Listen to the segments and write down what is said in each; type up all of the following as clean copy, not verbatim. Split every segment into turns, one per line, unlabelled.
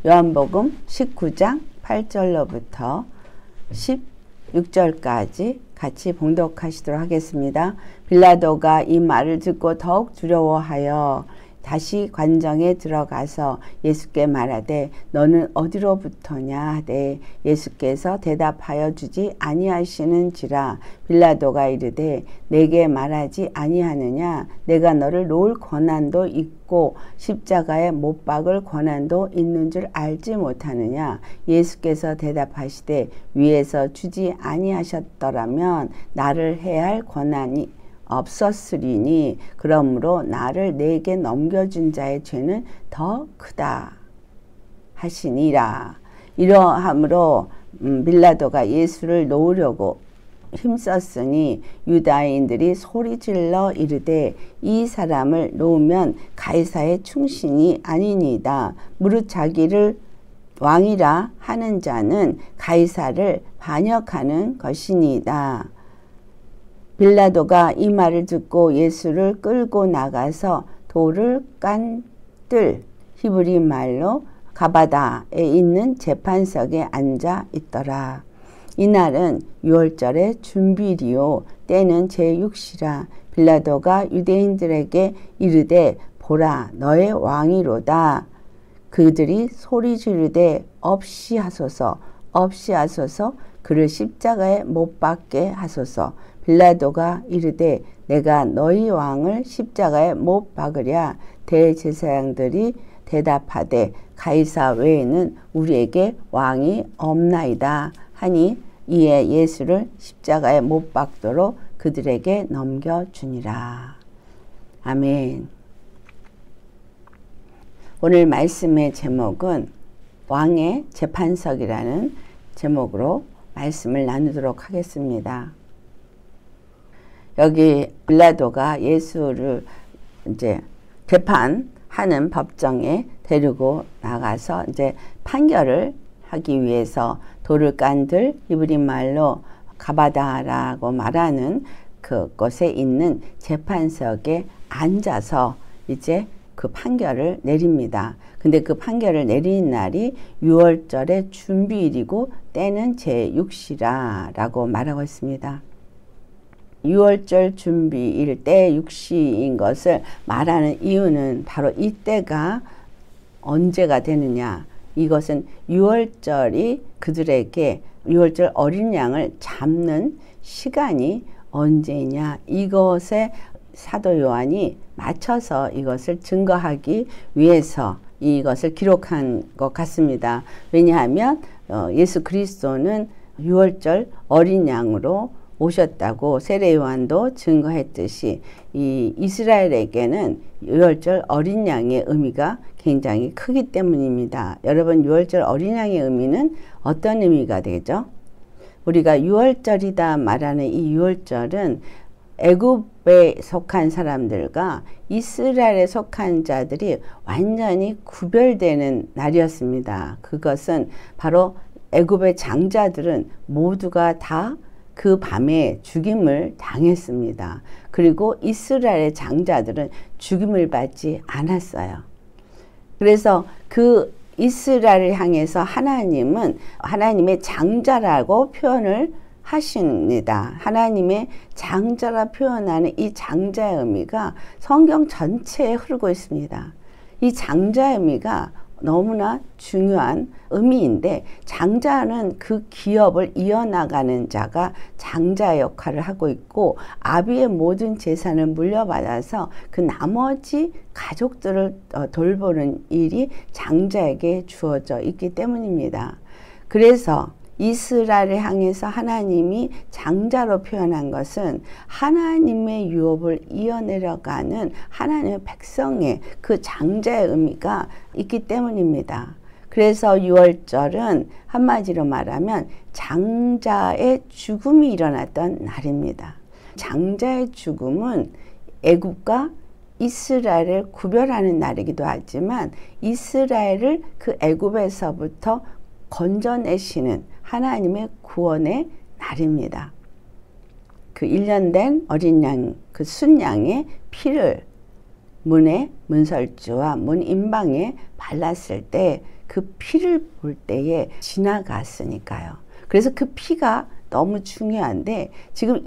요한복음 19장 8절로부터 16절까지 같이 봉독하시도록 하겠습니다. 빌라도가 이 말을 듣고 더욱 두려워하여 다시 관정에 들어가서 예수께 말하되 너는 어디로부터냐 하되 예수께서 대답하여 주지 아니하시는지라. 빌라도가 이르되 내게 말하지 아니하느냐? 내가 너를 놓을 권한도 있고 십자가에 못 박을 권한도 있는 줄 알지 못하느냐? 예수께서 대답하시되 위에서 주지 아니하셨더라면 나를 해할 권한이 없었으리니 그러므로 나를 내게 넘겨준 자의 죄는 더 크다 하시니라. 이러함으로 빌라도가 예수를 놓으려고 힘썼으니 유다인들이 소리질러 이르되 이 사람을 놓으면 가이사의 충신이 아니니이다. 무릇 자기를 왕이라 하는 자는 가이사를 반역하는 것이니이다. 빌라도가 이 말을 듣고 예수를 끌고 나가서 돌을 깐 뜰, 히브리 말로 가바다에 있는 재판석에 앉아 있더라. 이날은 유월절의 준비리요 때는 제6시라. 빌라도가 유대인들에게 이르되 보라 너의 왕이로다. 그들이 소리 지르되 없이 하소서 없이 하소서 그를 십자가에 못 박게 하소서. 빌라도가 이르되 내가 너희 왕을 십자가에 못 박으랴. 대제사장들이 대답하되 가이사 외에는 우리에게 왕이 없나이다 하니 이에 예수를 십자가에 못 박도록 그들에게 넘겨주니라. 아멘. 오늘 말씀의 제목은 왕의 재판석이라는 제목으로 말씀을 나누도록 하겠습니다. 여기 빌라도가 예수를 이제 재판하는 법정에 데리고 나가서 이제 판결을 하기 위해서 돌을 깐들 히브리 말로 가바다라고 말하는 그곳에 있는 재판석에 앉아서 이제 그 판결을 내립니다. 근데 그 판결을 내리는 날이 유월절의 준비일이고 때는 제6시라고 말하고 있습니다. 유월절 준비일 때 6시인 것을 말하는 이유는 바로 이때가 언제가 되느냐. 이것은 유월절이 그들에게 유월절 어린 양을 잡는 시간이 언제냐. 이것에 사도 요한이 맞춰서 이것을 증거하기 위해서 이것을 기록한 것 같습니다. 왜냐하면 예수 그리스도는 유월절 어린 양으로 오셨다고 세례 요한도 증거했듯이 이 이스라엘에게는 유월절 어린 양의 의미가 굉장히 크기 때문입니다. 여러분 유월절 어린 양의 의미는 어떤 의미가 되죠? 우리가 유월절이다 말하는 이 유월절은 애굽에 속한 사람들과 이스라엘에 속한 자들이 완전히 구별되는 날이었습니다. 그것은 바로 애굽의 장자들은 모두가 다 그 밤에 죽임을 당했습니다. 그리고 이스라엘의 장자들은 죽임을 받지 않았어요. 그래서 그 이스라엘을 향해서 하나님은 하나님의 장자라고 표현을 하십니다. 하나님의 장자라 표현하는 이 장자의 의미가 성경 전체에 흐르고 있습니다. 이 장자의 의미가 너무나 중요한 의미인데 장자는 그 기업을 이어나가는 자가 장자 역할을 하고 있고 아비의 모든 재산을 물려받아서 그 나머지 가족들을 돌보는 일이 장자에게 주어져 있기 때문입니다. 그래서 이스라엘을 향해서 하나님이 장자로 표현한 것은 하나님의 유업을 이어내려가는 하나님의 백성의 그 장자의 의미가 있기 때문입니다. 그래서 유월절은 한마디로 말하면 장자의 죽음이 일어났던 날입니다. 장자의 죽음은 애굽과 이스라엘을 구별하는 날이기도 하지만 이스라엘을 그 애굽에서부터 건져내시는 하나님의 구원의 날입니다. 그 1년 된 어린 양, 그 순양의 피를 문에 문설주와 문 임방에 발랐을 때 그 피를 볼 때에 지나갔으니까요. 그래서 그 피가 너무 중요한데 지금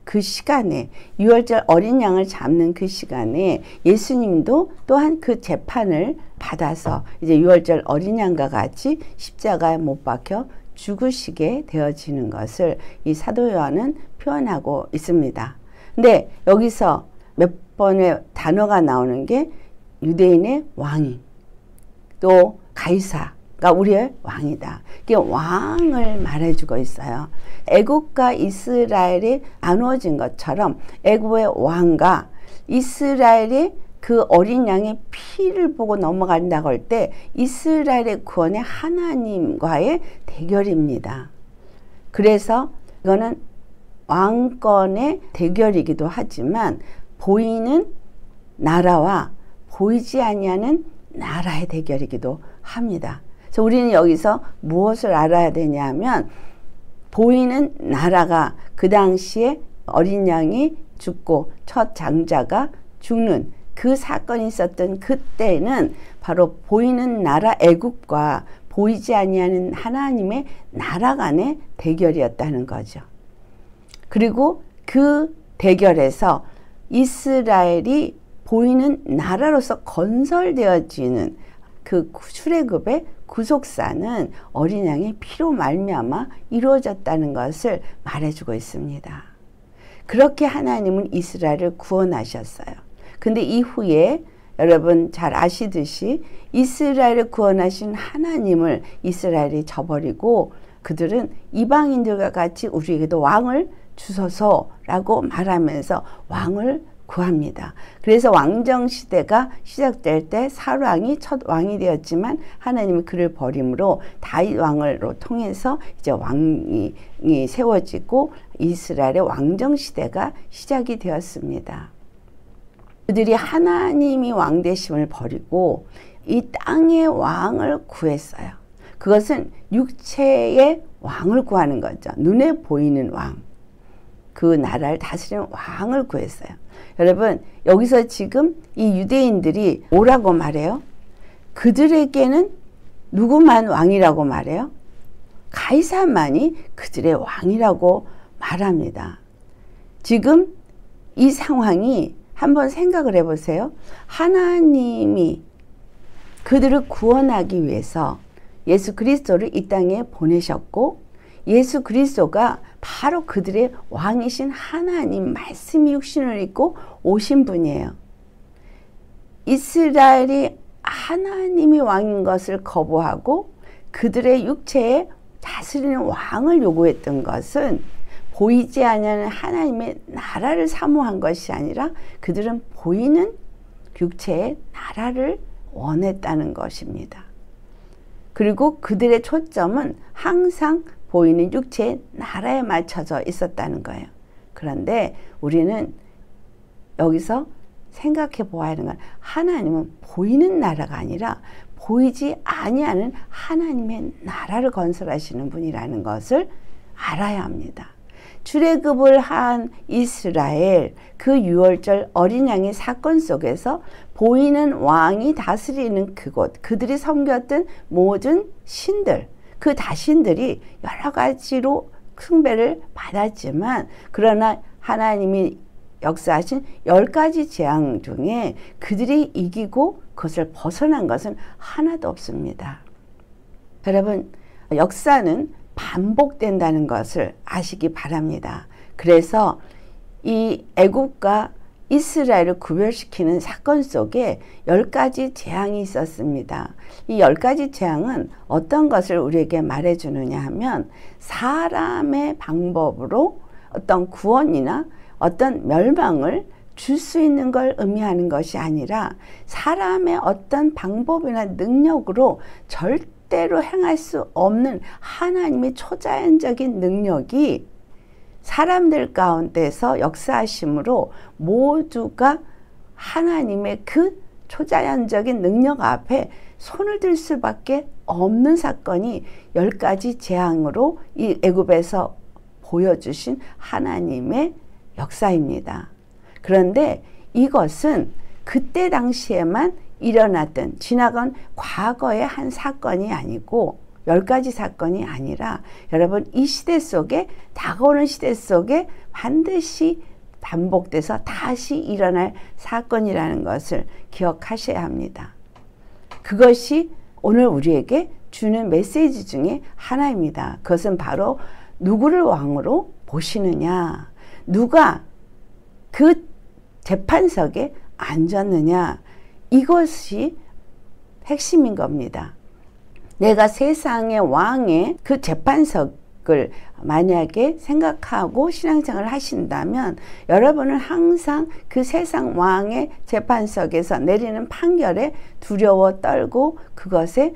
그 시간에 유월절 어린 양을 잡는 그 시간에 예수님도 또한 그 재판을 받아서 이제 유월절 어린 양과 같이 십자가에 못 박혀 죽으시게 되어지는 것을 이 사도 요한은 표현하고 있습니다. 근데 여기서 몇 번의 단어가 나오는 게 유대인의 왕이 또 가이사가 우리의 왕이다. 이게 왕을 말해주고 있어요. 애굽과 이스라엘이 나누어진 것처럼 애굽의 왕과 이스라엘이 그 어린 양의 피를 보고 넘어간다고 할 때 이스라엘의 구원의 하나님과의 대결입니다. 그래서 이거는 왕권의 대결이기도 하지만 보이는 나라와 보이지 아니하는 나라의 대결이기도 합니다. 그래서 우리는 여기서 무엇을 알아야 되냐면 보이는 나라가 그 당시에 어린 양이 죽고 첫 장자가 죽는 그 사건이 있었던 그때는 바로 보이는 나라 애굽과 보이지 아니하는 하나님의 나라 간의 대결이었다는 거죠. 그리고 그 대결에서 이스라엘이 보이는 나라로서 건설되어지는 그 출애굽의 구속사는 어린 양의 피로 말미암아 이루어졌다는 것을 말해주고 있습니다. 그렇게 하나님은 이스라엘을 구원하셨어요. 근데 이후에 여러분 잘 아시듯이 이스라엘을 구원하신 하나님을 이스라엘이 저버리고 그들은 이방인들과 같이 우리에게도 왕을 주소서라고 말하면서 왕을 구합니다. 그래서 왕정시대가 시작될 때 사울왕이 첫 왕이 되었지만 하나님이 그를 버림으로 다윗 왕으로 통해서 이제 왕이 세워지고 이스라엘의 왕정시대가 시작이 되었습니다. 그들이 하나님이 왕 되심을 버리고 이 땅의 왕을 구했어요. 그것은 육체의 왕을 구하는 거죠. 눈에 보이는 왕. 그 나라를 다스리는 왕을 구했어요. 여러분 여기서 지금 이 유대인들이 뭐라고 말해요? 그들에게는 누구만 왕이라고 말해요? 가이사만이 그들의 왕이라고 말합니다. 지금 이 상황이 한번 생각을 해보세요. 하나님이 그들을 구원하기 위해서 예수 그리스도를 이 땅에 보내셨고 예수 그리스도가 바로 그들의 왕이신 하나님 말씀이 육신을 입고 오신 분이에요. 이스라엘이 하나님이 왕인 것을 거부하고 그들의 육체에 다스리는 왕을 요구했던 것은 보이지 않는 하나님의 나라를 사모한 것이 아니라 그들은 보이는 육체의 나라를 원했다는 것입니다. 그리고 그들의 초점은 항상 보이는 육체의 나라에 맞춰져 있었다는 거예요. 그런데 우리는 여기서 생각해 보아야 하는 건 하나님은 보이는 나라가 아니라 보이지 아니하는 하나님의 나라를 건설하시는 분이라는 것을 알아야 합니다. 출애굽을 한 이스라엘 그 유월절 어린 양의 사건 속에서 보이는 왕이 다스리는 그곳 그들이 섬겼던 모든 신들 그 다신들이 여러 가지로 숭배를 받았지만 그러나 하나님이 역사하신 10가지 재앙 중에 그들이 이기고 그것을 벗어난 것은 하나도 없습니다. 여러분 역사는 반복된다는 것을 아시기 바랍니다. 그래서 이 애굽과 이스라엘을 구별시키는 사건 속에 10가지 재앙이 있었습니다. 이 10가지 재앙은 어떤 것을 우리에게 말해주느냐 하면 사람의 방법으로 어떤 구원이나 어떤 멸망을 줄 수 있는 걸 의미하는 것이 아니라 사람의 어떤 방법이나 능력으로 절대로 행할 수 없는 하나님의 초자연적인 능력이 사람들 가운데서 역사하심으로 모두가 하나님의 그 초자연적인 능력 앞에 손을 들 수밖에 없는 사건이 10가지 재앙으로 이 애굽에서 보여주신 하나님의 역사입니다. 그런데 이것은 그때 당시에만 일어났던 지나간 과거의 한 사건이 아니고 10가지 사건이 아니라 여러분 이 시대 속에 다가오는 시대 속에 반드시 반복돼서 다시 일어날 사건이라는 것을 기억하셔야 합니다. 그것이 오늘 우리에게 주는 메시지 중에 하나입니다. 그것은 바로 누구를 왕으로 보시느냐, 누가 그 재판석에 앉았느냐, 이것이 핵심인 겁니다. 내가 세상의 왕의 그 재판석을 만약에 생각하고 신앙생활을 하신다면 여러분은 항상 그 세상 왕의 재판석에서 내리는 판결에 두려워 떨고 그것에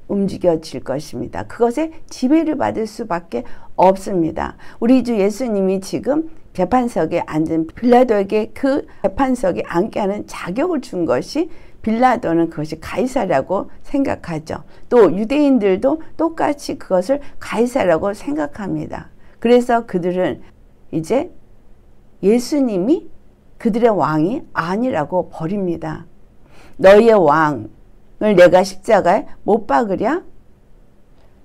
움직여질 것입니다. 그것에 지배를 받을 수밖에 없습니다. 우리 주 예수님이 지금 재판석에 앉은 빌라도에게 그 재판석에 앉게 하는 자격을 준 것이 빌라도는 그것이 가이사라고 생각하죠. 또 유대인들도 똑같이 그것을 가이사라고 생각합니다. 그래서 그들은 이제 예수님이 그들의 왕이 아니라고 버립니다. 너희의 왕을 내가 십자가에 못 박으랴?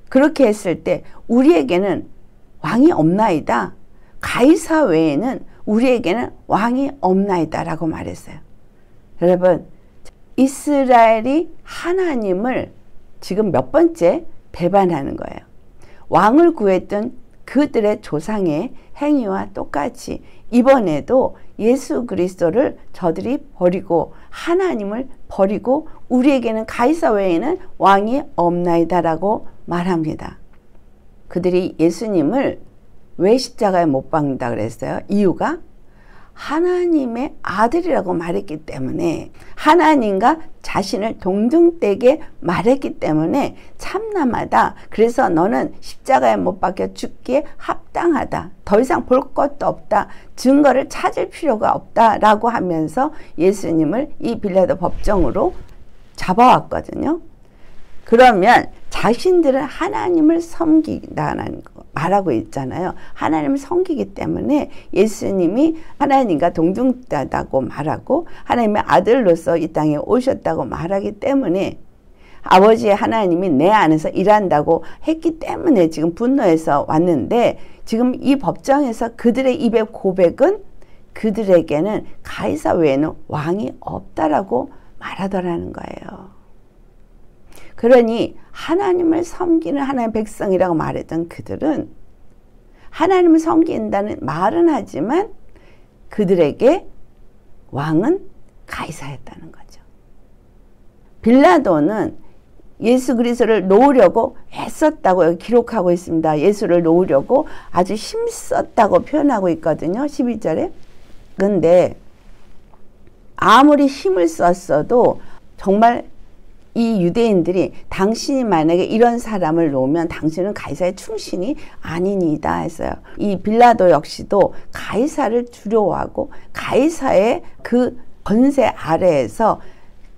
그렇게 했을 때 우리에게는 왕이 없나이다. 가이사 외에는 우리에게는 왕이 없나이다 라고 말했어요. 여러분, 이스라엘이 하나님을 지금 몇 번째 배반하는 거예요. 왕을 구했던 그들의 조상의 행위와 똑같이 이번에도 예수 그리스도를 저들이 버리고 하나님을 버리고 우리에게는 가이사 외에는 왕이 없나이다 라고 말합니다. 그들이 예수님을 왜 십자가에 못 박는다 그랬어요? 이유가 하나님의 아들이라고 말했기 때문에, 하나님과 자신을 동등되게 말했기 때문에 참남하다. 그래서 너는 십자가에 못 박혀 죽기에 합당하다. 더 이상 볼 것도 없다. 증거를 찾을 필요가 없다. 라고 하면서 예수님을 이 빌라도 법정으로 잡아왔거든요. 그러면 자신들은 하나님을 섬긴다는 거 말하고 있잖아요. 하나님을 섬기기 때문에 예수님이 하나님과 동등하다고 말하고 하나님의 아들로서 이 땅에 오셨다고 말하기 때문에 아버지의 하나님이 내 안에서 일한다고 했기 때문에 지금 분노해서 왔는데, 지금 이 법정에서 그들의 입의 고백은 그들에게는 가이사 외에는 왕이 없다라고 말하더라는 거예요. 그러니 하나님을 섬기는 하나님의 백성이라고 말했던 그들은 하나님을 섬긴다는 말은 하지만 그들에게 왕은 가이사였다는 거죠. 빌라도는 예수 그리스도를 놓으려고 애썼다고 여기 기록하고 있습니다. 예수를 놓으려고 아주 힘썼다고 표현하고 있거든요. 12절에. 그런데 아무리 힘을 썼어도 정말 이 유대인들이 당신이 만약에 이런 사람을 놓으면 당신은 가이사의 충신이 아니니다 했어요. 이 빌라도 역시도 가이사를 두려워하고 가이사의 그 권세 아래에서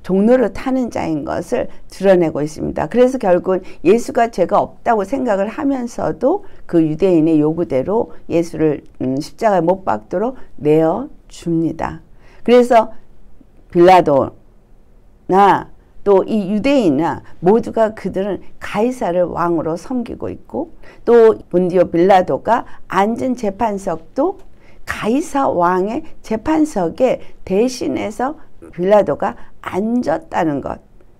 종로를 타는 자인 것을 드러내고 있습니다. 그래서 결국은 예수가 죄가 없다고 생각을 하면서도 그 유대인의 요구대로 예수를 십자가에 못 박도록 내어줍니다. 그래서 빌라도나 또 이 유대인이나 모두가 그들은 가이사를 왕으로 섬기고 있고, 또 본디오 빌라도가 앉은 재판석도 가이사 왕의 재판석에 대신해서 빌라도가 앉았다는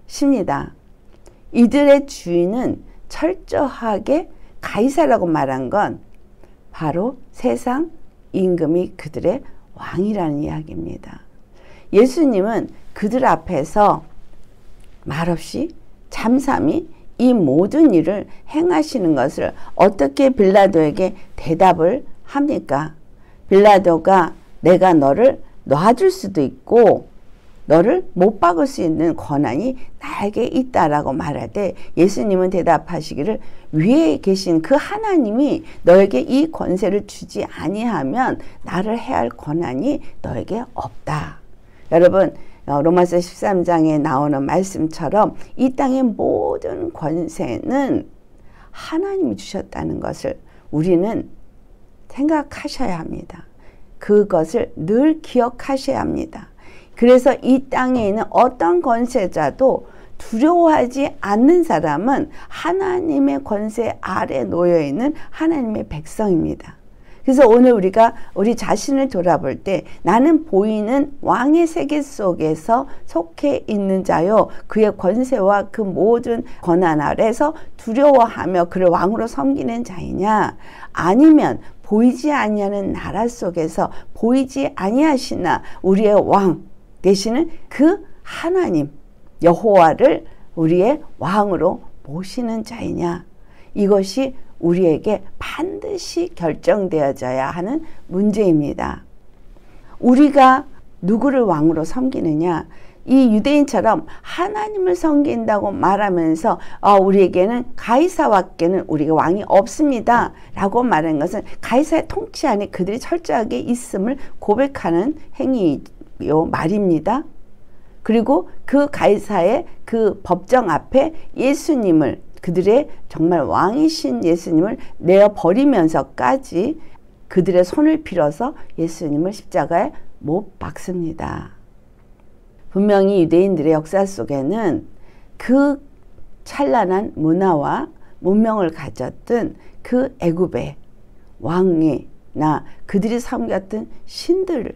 것입니다. 이들의 주인은 철저하게 가이사라고 말한 건 바로 세상 임금이 그들의 왕이라는 이야기입니다. 예수님은 그들 앞에서 말없이 잠잠히 이 모든 일을 행하시는 것을 어떻게 빌라도에게 대답을 합니까? 빌라도가 내가 너를 놔줄 수도 있고 너를 못 박을 수 있는 권한이 나에게 있다라고 말할 때 예수님은 대답하시기를 위에 계신 그 하나님이 너에게 이 권세를 주지 아니하면 나를 해야 할 권한이 너에게 없다. 여러분, 로마서 13장에 나오는 말씀처럼 이 땅의 모든 권세는 하나님이 주셨다는 것을 우리는 생각하셔야 합니다. 그것을 늘 기억하셔야 합니다. 그래서 이 땅에 있는 어떤 권세자도 두려워하지 않는 사람은 하나님의 권세 아래 놓여 있는 하나님의 백성입니다. 그래서 오늘 우리가 우리 자신을 돌아볼 때 나는 보이는 왕의 세계 속에서 속해 있는 자요, 그의 권세와 그 모든 권한 아래서 두려워하며 그를 왕으로 섬기는 자이냐, 아니면 보이지 아니하는 나라 속에서 보이지 아니하시나 우리의 왕 되시는 그 하나님 여호와를 우리의 왕으로 모시는 자이냐, 이것이 우리에게 반드시 결정되어져야 하는 문제입니다. 우리가 누구를 왕으로 섬기느냐, 이 유대인처럼 하나님을 섬긴다고 말하면서 우리에게는 가이사밖에는 우리가 왕이 없습니다 라고 말하는 것은 가이사의 통치 안에 그들이 철저하게 있음을 고백하는 행위요 말입니다. 그리고 그 가이사의 그 법정 앞에 예수님을, 그들의 정말 왕이신 예수님을 내어버리면서까지 그들의 손을 빌어서 예수님을 십자가에 못 박습니다. 분명히 유대인들의 역사 속에는 그 찬란한 문화와 문명을 가졌던 그 애굽의 왕이나 그들이 섬겼던 신들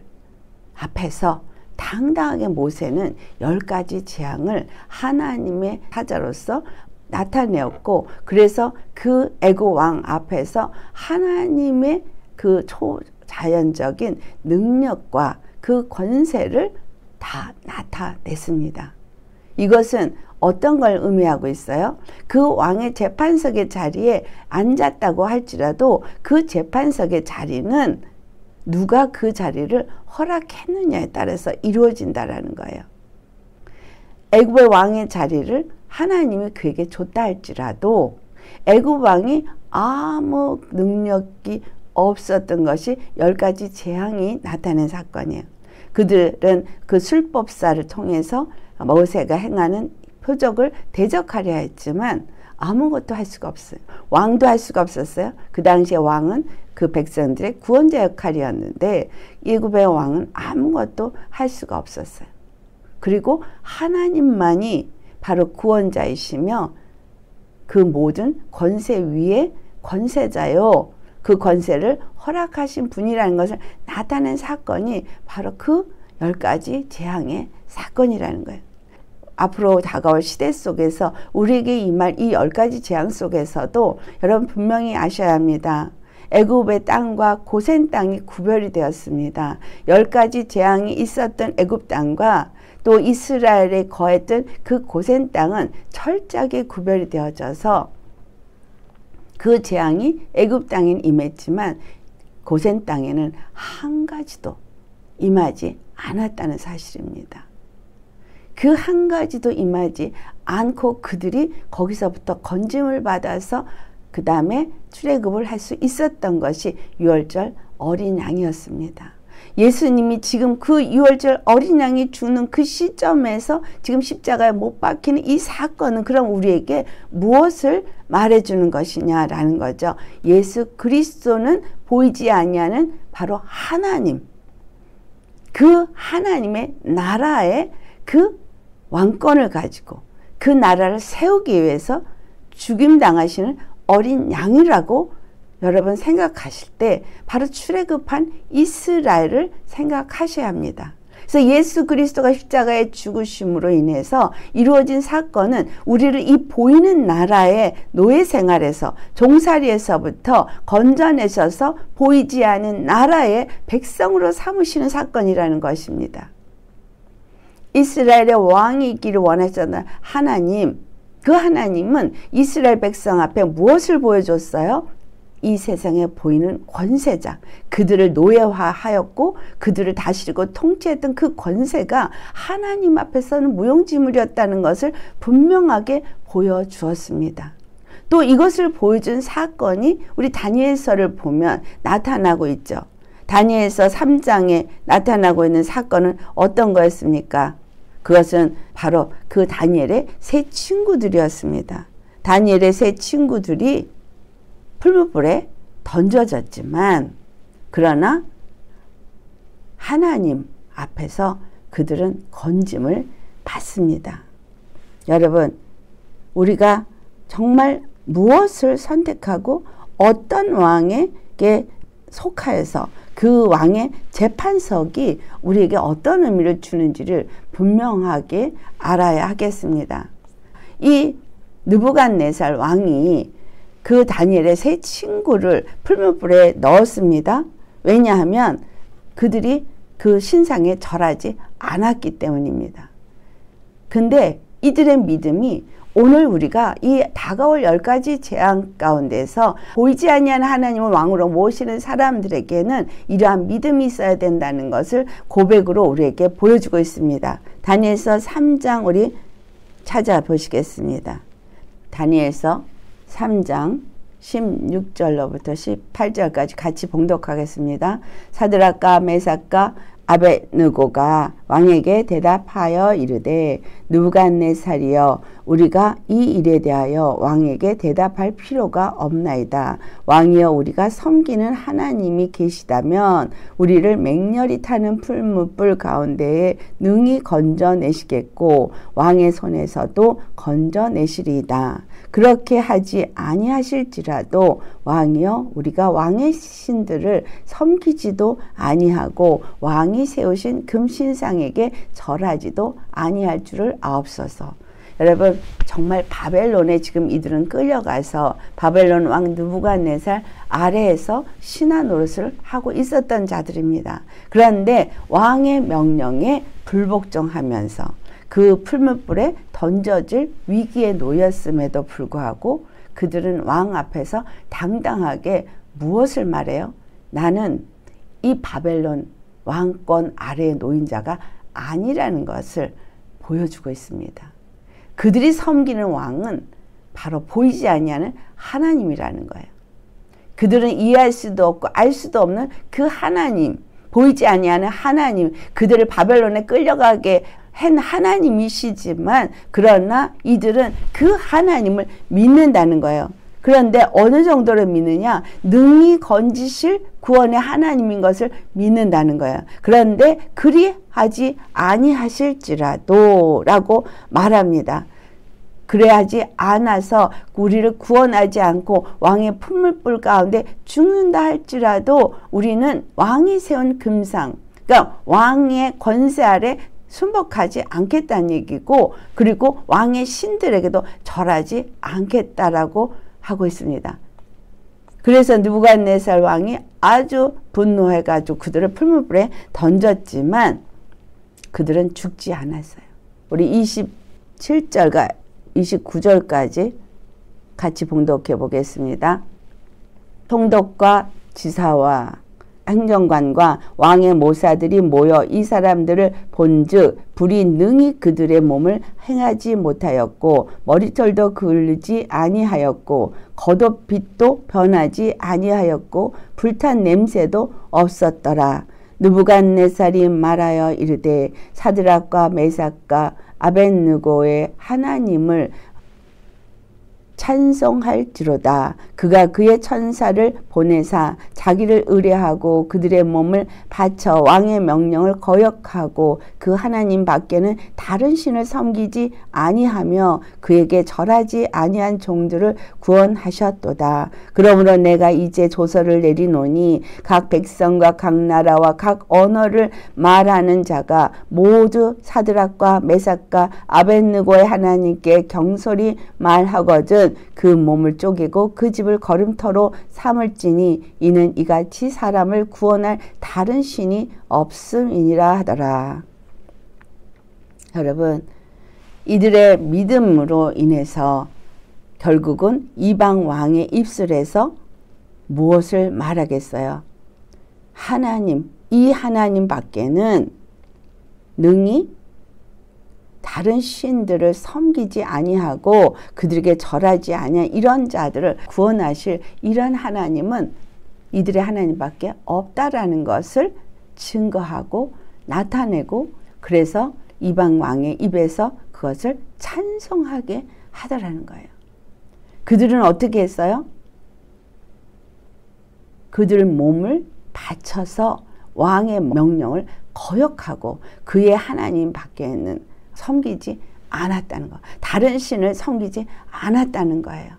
앞에서 당당하게 모세는 10가지 재앙을 하나님의 사자로서 나타내었고, 그래서 그 애굽 왕 앞에서 하나님의 그 초자연적인 능력과 그 권세를 다 나타냈습니다. 이것은 어떤 걸 의미하고 있어요? 그 왕의 재판석의 자리에 앉았다고 할지라도 그 재판석의 자리는 누가 그 자리를 허락했느냐에 따라서 이루어진다라는 거예요. 애굽의 왕의 자리를 하나님이 그에게 줬다 할지라도 애굽 왕이 아무 능력이 없었던 것이 10가지 재앙이 나타낸 사건이에요. 그들은 그 술법사를 통해서 모세가 행하는 표적을 대적하려 했지만 아무것도 할 수가 없어요. 왕도 할 수가 없었어요. 그 당시에 왕은 그 백성들의 구원자 역할이었는데 애굽의 왕은 아무것도 할 수가 없었어요. 그리고 하나님만이 바로 구원자이시며 그 모든 권세 위에 권세자요, 그 권세를 허락하신 분이라는 것을 나타낸 사건이 바로 그 10가지 재앙의 사건이라는 거예요. 앞으로 다가올 시대 속에서 우리에게 임할 이 10가지 재앙 속에서도 여러분 분명히 아셔야 합니다. 애굽의 땅과 고센 땅이 구별이 되었습니다. 10가지 재앙이 있었던 애굽 땅과 또 이스라엘에 거했던 그 고센 땅은 철저하게 구별이 되어져서 그 재앙이 애굽 땅엔 임했지만 고센 땅에는 한 가지도 임하지 않았다는 사실입니다. 그 한 가지도 임하지 않고 그들이 거기서부터 건짐을 받아서 그 다음에 출애굽을 할 수 있었던 것이 유월절 어린 양이었습니다. 예수님이 지금 그 유월절 어린 양이 죽는 그 시점에서 지금 십자가에 못 박히는 이 사건은 그럼 우리에게 무엇을 말해주는 것이냐라는 거죠. 예수 그리스도는 보이지 아니하는 바로 하나님, 그 하나님의 나라의 그 왕권을 가지고 그 나라를 세우기 위해서 죽임당하시는 어린 양이라고 여러분 생각하실 때 바로 출애굽한 이스라엘을 생각하셔야 합니다. 그래서 예수 그리스도가 십자가에 죽으심으로 인해서 이루어진 사건은 우리를 이 보이는 나라의 노예 생활에서 종살이에서부터 건져내셔서 보이지 않은 나라의 백성으로 삼으시는 사건이라는 것입니다. 이스라엘의 왕이 있기를 원하셨던 하나님, 그 하나님은 이스라엘 백성 앞에 무엇을 보여줬어요? 이 세상에 보이는 권세자, 그들을 노예화하였고 그들을 다스리고 통치했던 그 권세가 하나님 앞에서는 무용지물이었다는 것을 분명하게 보여주었습니다. 또 이것을 보여준 사건이 우리 다니엘서를 보면 나타나고 있죠. 다니엘서 3장에 나타나고 있는 사건은 어떤 거였습니까? 그것은 바로 그 다니엘의 세 친구들이었습니다. 다니엘의 세 친구들이 풀무불에 던져졌지만 그러나 하나님 앞에서 그들은 건짐을 받습니다. 여러분, 우리가 정말 무엇을 선택하고 어떤 왕에게 속하여서 그 왕의 재판석이 우리에게 어떤 의미를 주는지를 분명하게 알아야 하겠습니다. 이 느부갓네살 왕이 그 다니엘의 세 친구를 풀무불에 넣었습니다. 왜냐하면 그들이 그 신상에 절하지 않았기 때문입니다. 근데 이들의 믿음이 오늘 우리가 이 다가올 10가지 재앙 가운데서 보이지 아니하는 하나님을 왕으로 모시는 사람들에게는 이러한 믿음이 있어야 된다는 것을 고백으로 우리에게 보여주고 있습니다. 다니엘서 3장 우리 찾아보시겠습니다. 다니엘서 3장 16절로부터 18절까지 같이 봉독하겠습니다. 사드락과 메삭과 아벳느고가 왕에게 대답하여 이르되 느부갓네살이여 우리가 이 일에 대하여 왕에게 대답할 필요가 없나이다. 왕이여 우리가 섬기는 하나님이 계시다면 우리를 맹렬히 타는 풀무불 가운데에 능히 건져내시겠고 왕의 손에서도 건져내시리이다. 그렇게 하지 아니하실지라도 왕이여 우리가 왕의 신들을 섬기지도 아니하고 왕이 세우신 금신상에게 절하지도 아니할 줄을 아옵소서. 여러분, 정말 바벨론에 지금 이들은 끌려가서 바벨론 왕 느부갓네살 아래에서 신하 노릇을 하고 있었던 자들입니다. 그런데 왕의 명령에 불복종하면서 그 풀무불에 던져질 위기에 놓였음에도 불구하고 그들은 왕 앞에서 당당하게 무엇을 말해요? 나는 이 바벨론 왕권 아래에 놓인 자가 아니라는 것을 보여주고 있습니다. 그들이 섬기는 왕은 바로 보이지 아니하는 하나님이라는 거예요. 그들은 이해할 수도 없고 알 수도 없는 그 하나님, 보이지 아니하는 하나님, 그들을 바벨론에 끌려가게 한 하나님이시지만 그러나 이들은 그 하나님을 믿는다는 거예요. 그런데 어느 정도로 믿느냐? 능히 건지실 구원의 하나님인 것을 믿는다는 거예요. 그런데 그리하지 아니하실지라도 라고 말합니다. 그래야지 않아서 우리를 구원하지 않고 왕의 풀무불 가운데 죽는다 할지라도 우리는 왕이 세운 금상, 그러니까 왕의 권세 아래 순복하지 않겠다는 얘기고, 그리고 왕의 신들에게도 절하지 않겠다라고 하고 있습니다. 그래서 느부갓네살 왕이 아주 분노해가지고 그들을 풀무불에 던졌지만 그들은 죽지 않았어요. 우리 27절과 29절까지 같이 봉독해 보겠습니다. 총독과 지사와 행정관과 왕의 모사들이 모여 이 사람들을 본즉 불이 능히 그들의 몸을 행하지 못하였고 머리털도 그을지 아니하였고 겉옷빛도 변하지 아니하였고 불탄 냄새도 없었더라. 느부갓네살이 말하여 이르되 사드락과 메삭과 아벳느고의 하나님을 찬송할지로다. 그가 그의 천사를 보내사 자기를 의뢰하고 그들의 몸을 바쳐 왕의 명령을 거역하고 그 하나님 밖에는 다른 신을 섬기지 아니하며 그에게 절하지 아니한 종들을 구원하셨도다. 그러므로 내가 이제 조서를 내리노니 각 백성과 각 나라와 각 언어를 말하는 자가 모두 사드락과 메삭과 아벳느고의 하나님께 경솔히 말하거든 그 몸을 쪼개고 그 집을 걸음터로 삼을지니 이는 이같이 사람을 구원할 다른 신이 없음이니라 하더라. 여러분, 이들의 믿음으로 인해서 결국은 이방 왕의 입술에서 무엇을 말하겠어요? 하나님, 이 하나님 밖에는 능히 다른 신들을 섬기지 아니하고 그들에게 절하지 아니한 이런 자들을 구원하실 이런 하나님은 이들의 하나님밖에 없다라는 것을 증거하고 나타내고, 그래서 이방 왕의 입에서 그것을 찬송하게 하더라는 거예요. 그들은 어떻게 했어요? 그들 몸을 바쳐서 왕의 명령을 거역하고 그의 하나님 밖에는 섬기지 않았다는 거. 다른 신을 섬기지 않았다는 거예요.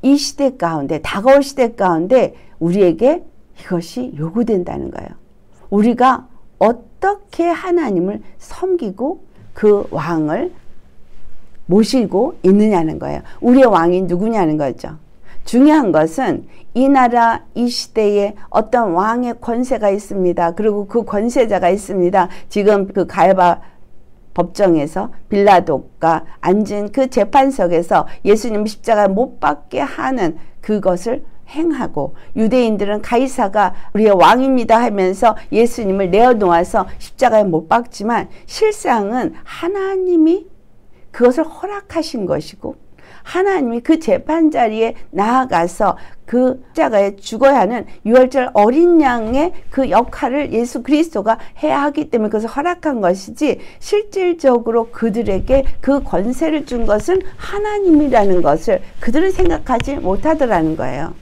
이 시대 가운데, 다가올 시대 가운데 우리에게 이것이 요구된다는 거예요. 우리가 어떻게 하나님을 섬기고 그 왕을 모시고 있느냐는 거예요. 우리의 왕이 누구냐는 거죠. 중요한 것은 이 나라 이 시대에 어떤 왕의 권세가 있습니다. 그리고 그 권세자가 있습니다. 지금 그 가야바 법정에서 빌라도가 앉은 그 재판석에서 예수님 십자가 못 박게 하는 그것을 행하고, 유대인들은 가이사가 우리의 왕입니다 하면서 예수님을 내어놓아서 십자가에 못 박지만 실상은 하나님이 그것을 허락하신 것이고, 하나님이 그 재판 자리에 나아가서 그 십자가에 죽어야 하는 유월절 어린 양의 그 역할을 예수 그리스도가 해야 하기 때문에 그것을 허락한 것이지, 실질적으로 그들에게 그 권세를 준 것은 하나님이라는 것을 그들은 생각하지 못하더라는 거예요.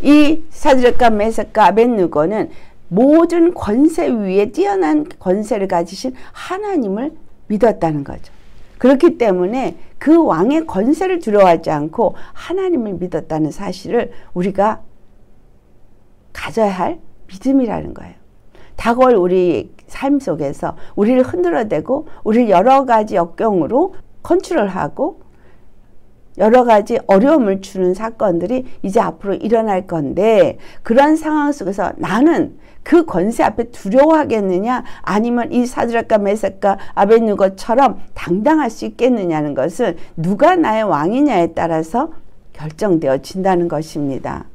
이 사드락과 메삭과 아벳느고는 모든 권세 위에 뛰어난 권세를 가지신 하나님을 믿었다는 거죠. 그렇기 때문에 그 왕의 권세를 두려워하지 않고 하나님을 믿었다는 사실을 우리가 가져야 할 믿음이라는 거예요. 다가올 우리 삶 속에서 우리를 흔들어대고 우리를 여러 가지 역경으로 컨트롤하고 여러 가지 어려움을 주는 사건들이 이제 앞으로 일어날 건데, 그런 상황 속에서 나는 그 권세 앞에 두려워하겠느냐, 아니면 이 사드락과 메삭과 아벳느고처럼 당당할 수 있겠느냐는 것은 누가 나의 왕이냐에 따라서 결정되어진다는 것입니다.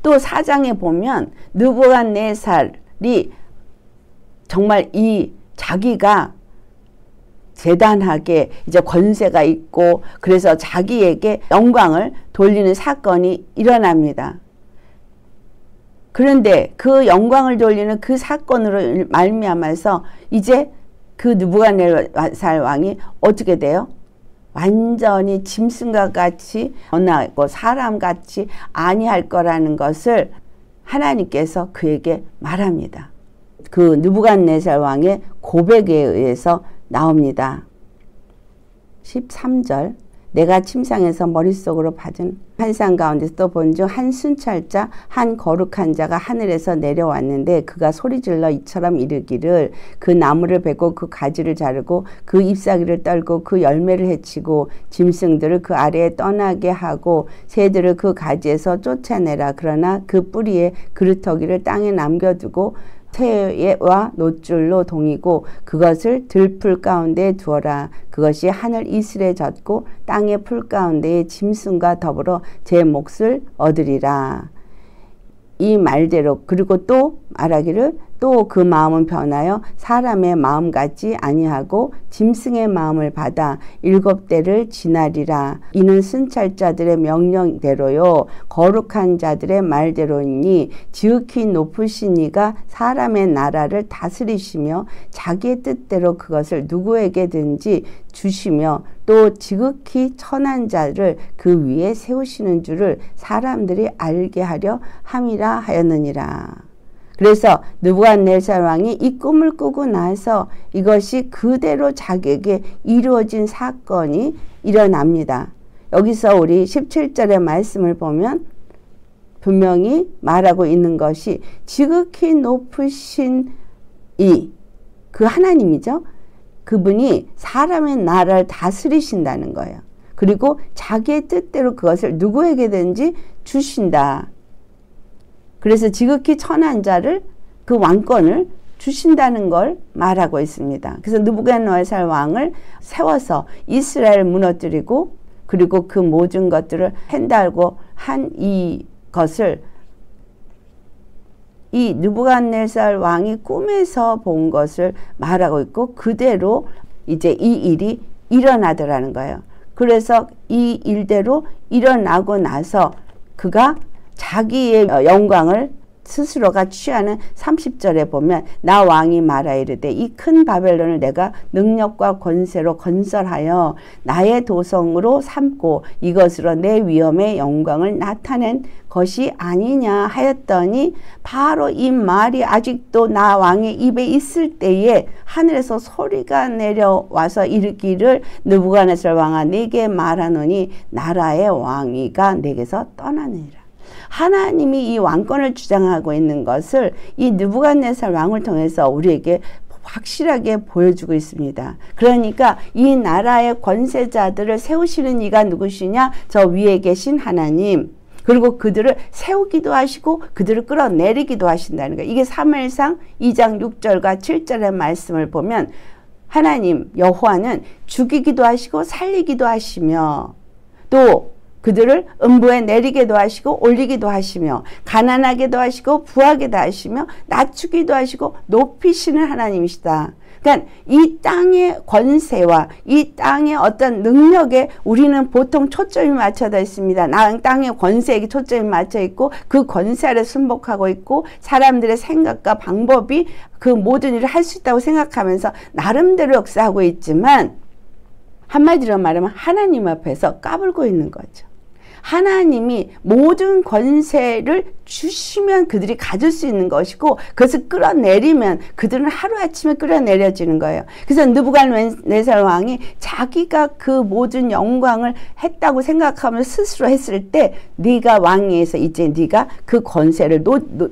또 4장에 보면 느부갓네살이 정말 이 자기가 대단하게 이제 권세가 있고 그래서 자기에게 영광을 돌리는 사건이 일어납니다. 그런데 그 영광을 돌리는 그 사건으로 말미암아서 이제 그 느부갓네살 왕이 어떻게 돼요? 완전히 짐승과 같이 언하고 사람같이 아니할 거라는 것을 하나님께서 그에게 말합니다. 그 느부갓네살 왕의 고백에 의해서 나옵니다. 13절, 내가 침상에서 머릿속으로 받은 환상 가운데서 또 본 중 한 순찰자 한 거룩한 자가 하늘에서 내려왔는데 그가 소리질러 이처럼 이르기를, 그 나무를 베고 그 가지를 자르고 그 잎사귀를 떨고 그 열매를 해치고 짐승들을 그 아래에 떠나게 하고 새들을 그 가지에서 쫓아내라. 그러나 그 뿌리에 그루터기를 땅에 남겨두고 새와 노줄로 동이고 그것을 들풀 가운데 두어라. 그것이 하늘 이슬에 젖고 땅의 풀 가운데에 짐승과 더불어 제 몫을 얻으리라. 이 말대로, 그리고 또 말하기를, 또 그 마음은 변하여 사람의 마음 같지 아니하고 짐승의 마음을 받아 7대를 지나리라. 이는 순찰자들의 명령대로요 거룩한 자들의 말대로이니, 지극히 높으신 이가 사람의 나라를 다스리시며 자기의 뜻대로 그것을 누구에게든지 주시며 또 지극히 천한 자를 그 위에 세우시는 줄을 사람들이 알게 하려 함이라 하였느니라. 그래서 느부갓네살 왕이 이 꿈을 꾸고 나서 이것이 그대로 자기에게 이루어진 사건이 일어납니다. 여기서 우리 17절의 말씀을 보면 분명히 말하고 있는 것이 지극히 높으신 그 하나님이죠. 그분이 사람의 나라를 다스리신다는 거예요. 그리고 자기의 뜻대로 그것을 누구에게든지 주신다. 그래서 지극히 천한 자를, 그 왕권을 주신다는 걸 말하고 있습니다. 그래서 느부갓네살 왕을 세워서 이스라엘을 무너뜨리고 그리고 그 모든 것들을 한다고 한 이것을 이 느부갓네살 왕이 꿈에서 본 것을 말하고 있고 그대로 이제 이 일이 일어나더라는 거예요. 그래서 이 일대로 일어나고 나서 그가 자기의 영광을 스스로가 취하는 30절에 보면 나 왕이 말하 이르되 이 큰 바벨론을 내가 능력과 권세로 건설하여 나의 도성으로 삼고 이것으로 내 위엄의 영광을 나타낸 것이 아니냐 하였더니 바로 이 말이 아직도 나 왕의 입에 있을 때에 하늘에서 소리가 내려와서 이르기를 느부갓네살 왕아 내게 말하노니 나라의 왕위가 내게서 떠나느니라. 하나님이 이 왕권을 주장하고 있는 것을 이 느부갓네살 왕을 통해서 우리에게 확실하게 보여주고 있습니다. 그러니까 이 나라의 권세자들을 세우시는 이가 누구시냐? 저 위에 계신 하나님. 그리고 그들을 세우기도 하시고 그들을 끌어내리기도 하신다는 거예요. 이게 사무엘상 2장 6절과 7절의 말씀을 보면 하나님 여호와는 죽이기도 하시고 살리기도 하시며 또 그들을 음부에 내리게도 하시고 올리기도 하시며 가난하게도 하시고 부하게도 하시며 낮추기도 하시고 높이시는 하나님이시다. 그러니까 이 땅의 권세와 이 땅의 어떤 능력에 우리는 보통 초점이 맞춰져 있습니다. 땅의 권세에게 초점이 맞춰 있고 그 권세 아래 순복하고 있고 사람들의 생각과 방법이 그 모든 일을 할 수 있다고 생각하면서 나름대로 역사하고 있지만 한마디로 말하면 하나님 앞에서 까불고 있는 거죠. 하나님이 모든 권세를 주시면 그들이 가질 수 있는 것이고 그것을 끌어내리면 그들은 하루아침에 끌어내려지는 거예요. 그래서 느부갓네살 왕이 자기가 그 모든 영광을 했다고 생각하면 스스로 했을 때 네가 왕위에서 이제 네가 그 권세를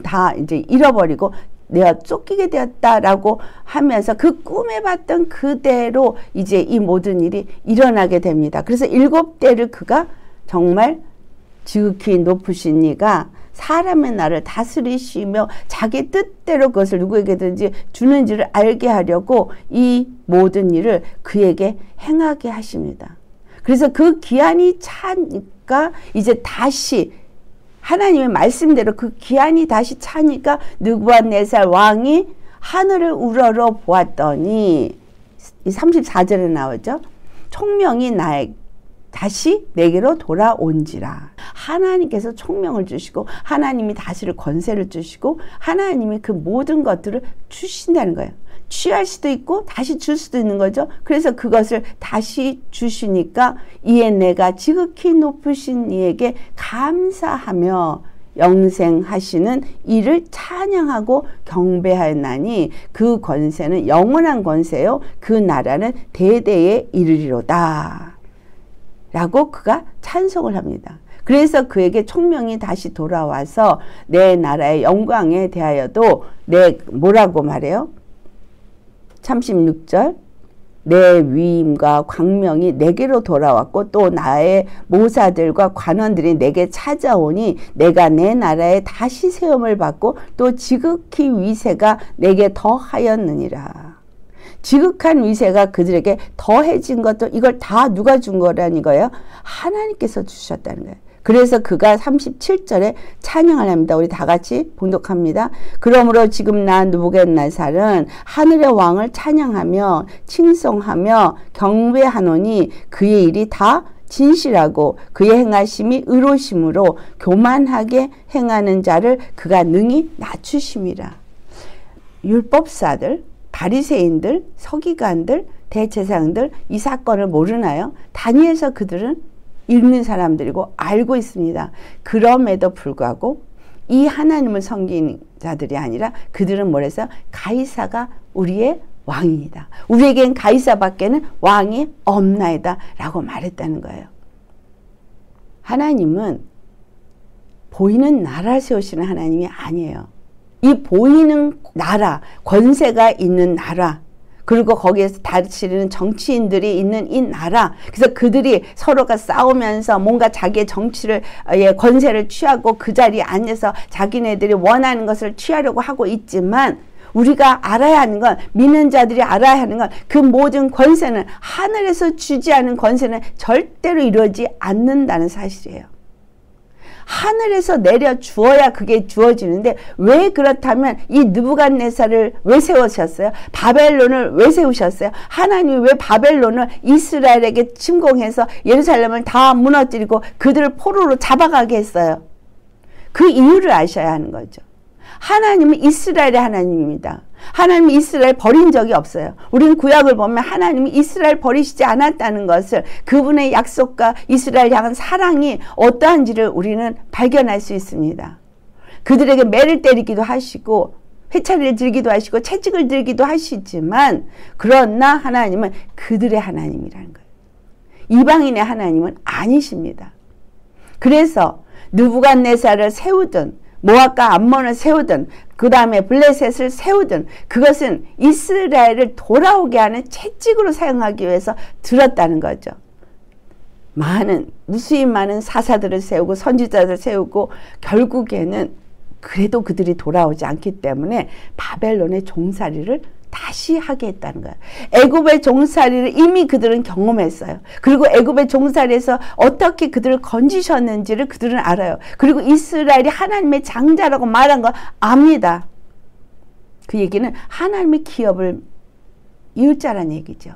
다 이제 잃어버리고 내가 쫓기게 되었다라고 하면서 그 꿈에 봤던 그대로 이제 이 모든 일이 일어나게 됩니다. 그래서 7대를 그가 정말 지극히 높으신 이가 사람의 나를 다스리시며 자기 뜻대로 그것을 누구에게든지 주는지를 알게 하려고 이 모든 일을 그에게 행하게 하십니다. 그래서 그 기한이 차니까 이제 다시 하나님의 말씀대로 그 기한이 다시 차니까 느부갓네살 왕이 하늘을 우러러 보았더니 34절에 나오죠. 총명이 다시 내게로 돌아온지라. 하나님께서 총명을 주시고 하나님이 다스릴 권세를 주시고 하나님이 그 모든 것들을 주신다는 거예요. 취할 수도 있고 다시 줄 수도 있는 거죠. 그래서 그것을 다시 주시니까 이에 내가 지극히 높으신 이에게 감사하며 영생하시는 이를 찬양하고 경배하였나니 그 권세는 영원한 권세요 그 나라는 대대에 이르리로다 라고 그가 찬송을 합니다. 그래서 그에게 총명이 다시 돌아와서 내 나라의 영광에 대하여도 뭐라고 말해요? 36절 내 위임과 광명이 내게로 돌아왔고 또 나의 모사들과 관원들이 내게 찾아오니 내가 내 나라에 다시 세움을 받고 또 지극히 위세가 내게 더하였느니라. 지극한 위세가 그들에게 더해진 것도 이걸 다 누가 준 거라는 거예요? 하나님께서 주셨다는 거예요. 그래서 그가 37절에 찬양을 합니다. 우리 다 같이 봉독합니다. 그러므로 지금 나 느부갓네살은 하늘의 왕을 찬양하며 칭송하며 경배하노니 그의 일이 다 진실하고 그의 행하심이 의로심으로 교만하게 행하는 자를 그가 능히 낮추심이라. 율법사들, 바리새인들, 서기관들, 대제사장들 이 사건을 모르나요? 다니엘서 그들은 읽는 사람들이고 알고 있습니다. 그럼에도 불구하고 이 하나님을 섬기는 자들이 아니라 그들은 뭐래서 가이사가 우리의 왕이다. 우리에겐 가이사밖에는 왕이 없나이다 라고 말했다는 거예요. 하나님은 보이는 나라 세우시는 하나님이 아니에요. 이 보이는 나라, 권세가 있는 나라, 그리고 거기에서 다스리는 정치인들이 있는 이 나라, 그래서 그들이 서로가 싸우면서 뭔가 자기의 정치를 권세를 취하고 그 자리에 앉아서 자기네들이 원하는 것을 취하려고 하고 있지만 우리가 알아야 하는 건, 믿는 자들이 알아야 하는 건 그 모든 권세는 하늘에서 주지 않은 권세는 절대로 이루어지지 않는다는 사실이에요. 하늘에서 내려 주어야 그게 주어지는데 왜 그렇다면 이 느부갓네살을 왜 세우셨어요? 바벨론을 왜 세우셨어요? 하나님이 왜 바벨론을 이스라엘에게 침공해서 예루살렘을 다 무너뜨리고 그들을 포로로 잡아가게 했어요? 그 이유를 아셔야 하는 거죠. 하나님은 이스라엘의 하나님입니다. 하나님이 이스라엘 버린 적이 없어요. 우리는 구약을 보면 하나님이 이스라엘 버리시지 않았다는 것을, 그분의 약속과 이스라엘 향한 사랑이 어떠한지를 우리는 발견할 수 있습니다. 그들에게 매를 때리기도 하시고 회차리를 들기도 하시고 채찍을 들기도 하시지만, 그러나 하나님은 그들의 하나님이라는 거예요. 이방인의 하나님은 아니십니다. 그래서 느부갓네살을 세우든 모압과 암몬을 세우든 그 다음에 블레셋을 세우든 그것은 이스라엘을 돌아오게 하는 채찍으로 사용하기 위해서 들었다는 거죠. 무수히 많은 사사들을 세우고 선지자들을 세우고 결국에는 그래도 그들이 돌아오지 않기 때문에 바벨론의 종살이를 다시 하게 했다는 거예요. 애굽의 종살이를 이미 그들은 경험했어요. 그리고 애굽의 종살이에서 어떻게 그들을 건지셨는지를 그들은 알아요. 그리고 이스라엘이 하나님의 장자라고 말한 거 압니다. 그 얘기는 하나님의 기업을 이을 자라는 얘기죠.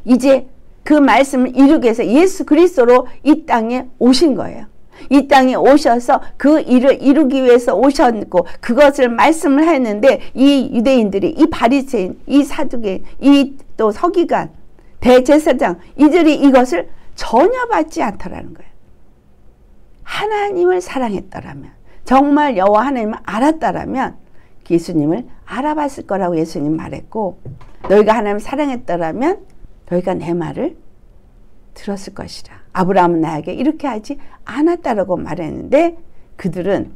이제 그 말씀을 이루기 위해서 예수 그리스도로 이 땅에 오신 거예요. 이 땅에 오셔서 그 일을 이루기 위해서 오셨고 그것을 말씀을 했는데, 이 유대인들이, 이 바리새인, 이 사두개인, 이 또 서기관, 대제사장, 이들이 이것을 전혀 받지 않더라는 거예요. 하나님을 사랑했더라면, 정말 여호와 하나님을 알았더라면 예수님을 알아봤을 거라고 예수님 말했고, 너희가 하나님을 사랑했더라면 너희가 내 말을 들었을 것이라. 아브라함은 나에게 이렇게 하지 않았다라고 말했는데, 그들은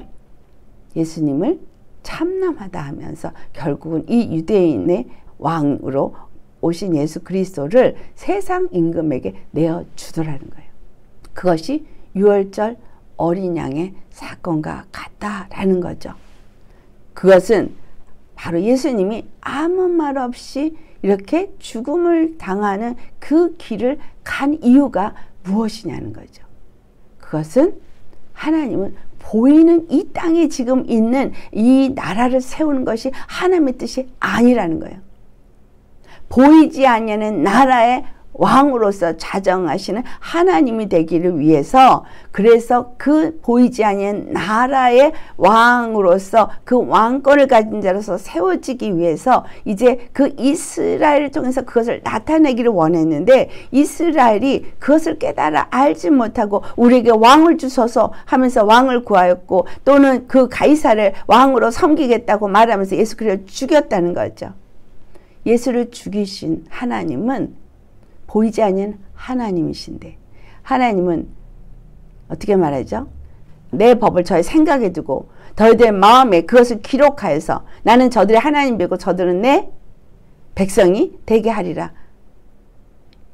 예수님을 참남하다 하면서 결국은 이 유대인의 왕으로 오신 예수 그리스도를 세상 임금에게 내어주더라는 거예요. 그것이 유월절 어린 양의 사건과 같다라는 거죠. 그것은 바로 예수님이 아무 말 없이 이렇게 죽음을 당하는 그 길을 간 이유가 무엇이냐는 거죠. 그것은 하나님은 보이는 이 땅에 지금 있는 이 나라를 세우는 것이 하나님의 뜻이 아니라는 거예요. 보이지 않는 나라의 왕으로서 자정하시는 하나님이 되기를 위해서, 그래서 그 보이지 않는 나라의 왕으로서 그 왕권을 가진 자로서 세워지기 위해서 이제 그 이스라엘을 통해서 그것을 나타내기를 원했는데, 이스라엘이 그것을 깨달아 알지 못하고 우리에게 왕을 주소서 하면서 왕을 구하였고, 또는 그 가이사를 왕으로 섬기겠다고 말하면서 예수 그리스도를 죽였다는 거죠. 예수를 죽이신 하나님은 보이지 않는 하나님이신데, 하나님은 어떻게 말하죠? 내 법을 저의 생각에 두고 너희들의 마음에 그것을 기록하여서 나는 저들의 하나님이고 저들은 내 백성이 되게 하리라.